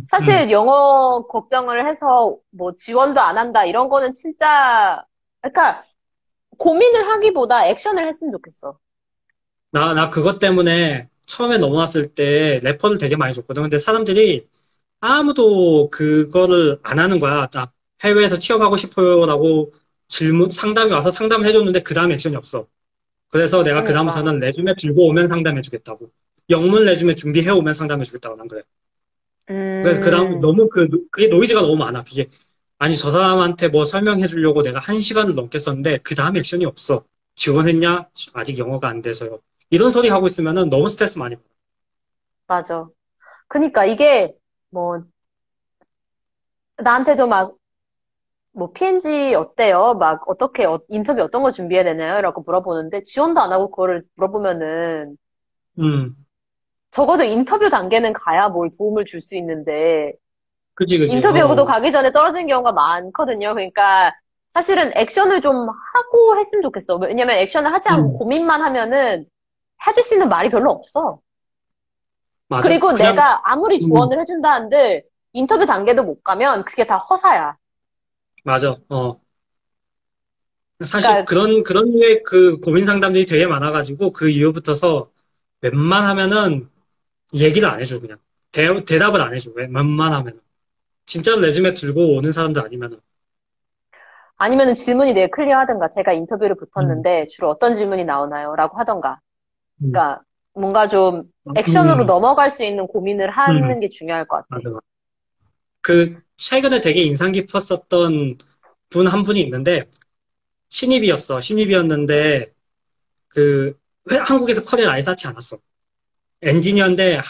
사실 영어 걱정을 해서 뭐 지원도 안 한다 이런 거는 진짜, 그러니까 고민을 하기보다 액션을 했으면 좋겠어. 나 그것 때문에 처음에 넘어왔을 때 레퍼를 되게 많이 줬거든. 근데 사람들이 아무도 그거를 안 하는 거야. 나 해외에서 취업하고 싶어요라고 상담이 와서 상담을 해줬는데 그 다음 액션이 없어. 그래서 내가 그러니까. 그다음부터는 레주메 들고 오면 상담해주겠다고. 영문 레주메 준비해 오면 상담해주겠다고 난 그래. 그래서 그다음 음, 너무 그게 노이즈가 너무 많아. 그게 아니 저 사람한테 뭐 설명해 주려고 내가 1시간을 넘게 썼는데 그 다음 액션이 없어. 지원했냐? 아직 영어가 안 돼서요. 이런 소리 하고 있으면은 너무 스트레스 많이 받아. 맞아. 그러니까 이게 뭐 나한테도 막 뭐 PNG 어때요? 막 어떻게 인터뷰 어떤 거 준비해야 되나요? 라고 물어보는데 지원도 안 하고 그거를 물어보면은 음, 적어도 인터뷰 단계는 가야 뭘 도움을 줄 수 있는데 그지, 그지. 인터뷰도 가기 전에 떨어지는 경우가 많거든요. 그러니까 사실은 액션을 좀 하고 했으면 좋겠어. 왜냐면 액션을 하지 않고 음, 고민만 하면은 해줄 수 있는 말이 별로 없어. 맞아. 그리고 그냥, 내가 아무리 음, 조언을 해준다 한들 인터뷰 단계도 못 가면 그게 다 허사야. 맞아. 사실 그러니까 그런 류의 그 고민 상담들이 되게 많아가지고 그 이후부터서 웬만하면은 얘기를 안 해줘, 그냥. 대답을 안 해줘, 웬만하면은. 진짜 레즈메 들고 오는 사람들 아니면은. 아니면은 질문이 되게 클리어하든가 제가 인터뷰를 음, 붙었는데 주로 어떤 질문이 나오나요? 라고 하던가. 음, 그러니까 뭔가 좀 액션으로 음, 넘어갈 수 있는 고민을 하는 음, 게 중요할 것 같아. 맞아. 최근에 되게 인상 깊었었던 분 한 분이 있는데, 신입이었는데, 한국에서 커리어를 아예 쌓지 않았어. 엔지니어인데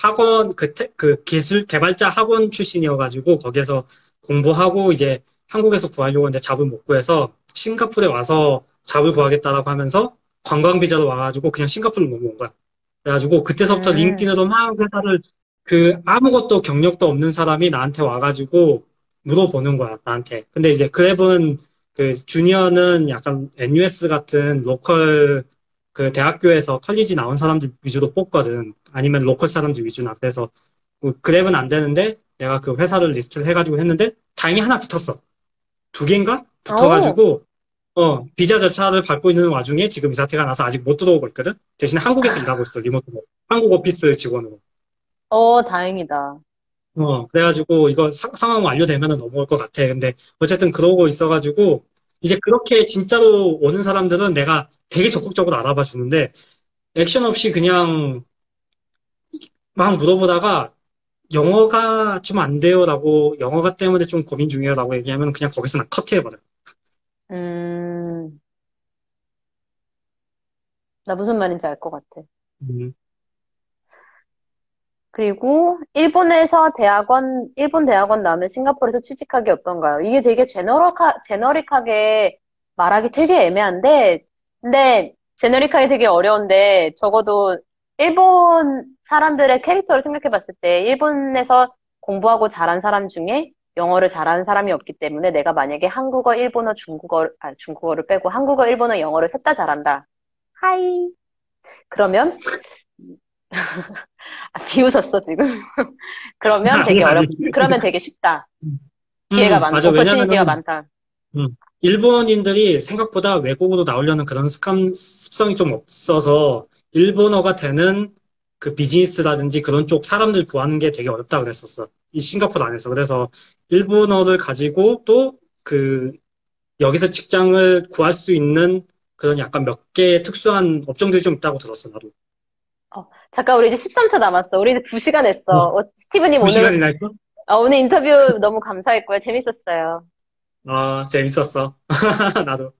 그 기술 개발자 학원 출신이어가지고, 거기에서 공부하고, 이제 한국에서 구하려고 이제 잡을 못 구해서, 싱가포르에 와서 잡을 구하겠다라고 하면서, 관광 비자로 와가지고, 그냥 싱가포르로 넘어온 거야. 그래가지고, 그때서부터 음, 링크드인으로 막 회사를, 아무것도 경력도 없는 사람이 나한테 와가지고, 물어보는 거야, 나한테. 근데 이제 그랩은, 주니어는 약간 NUS 같은 로컬, 대학교에서 컬리지 나온 사람들 위주로 뽑거든. 아니면 로컬 사람들 위주나. 그래서, 그랩은 안 되는데, 내가 그 회사를 리스트를 해가지고 했는데, 다행히 하나 붙었어. 두 개인가? 어, 붙어가지고, 비자 절차를 밟고 있는 와중에 지금 이 사태가 나서 아직 못 들어오고 있거든? 대신 한국에서 일하고 있어, 리모트로. 한국 오피스 직원으로. 다행이다. 그래가지고 이거 상황 완료되면 넘어올 것 같아. 근데 어쨌든 그러고 있어가지고, 이제 그렇게 진짜로 오는 사람들은 내가 되게 적극적으로 알아봐 주는데, 액션 없이 그냥 막 물어보다가, 영어가 좀 안 돼요라고, 영어가 때문에 좀 고민 중이에요라고 얘기하면 그냥 거기서 난 커트해버려. 음, 나 무슨 말인지 알 것 같아. 음, 그리고 일본 대학원 나오면 싱가포르에서 취직하기 어떤가요? 이게 되게 제너릭하게 말하기 되게 애매한데, 근데 제너릭하게 되게 어려운데, 적어도 일본 사람들의 캐릭터를 생각해 봤을 때, 일본에서 공부하고 잘한 사람 중에 영어를 잘하는 사람이 없기 때문에 내가 만약에 한국어, 일본어, 중국어를 빼고 한국어, 일본어, 영어를 셋 다 잘한다. 하이. 그러면 비웃었어, 지금. 아니, 아니. 그러면 되게 쉽다. 맞아. 오퍼튜니티가 왜냐면은, 많다. 일본인들이 생각보다 외국으로 나오려는 그런 습성이 좀 없어서, 일본어가 되는 그 비즈니스라든지 그런 쪽 사람들 구하는 게 되게 어렵다 그랬었어. 이 싱가포르 안에서. 그래서 일본어를 가지고 또 여기서 직장을 구할 수 있는 그런 약간 몇 개의 특수한 업종들이 좀 있다고 들었어, 나도. 잠깐, 우리 이제 13초 남았어. 우리 이제 2시간 했어. 스티브님 두 오늘, 시간이나 했어? 오늘 인터뷰 너무 감사했고요. 재밌었어요. 재밌었어. 나도.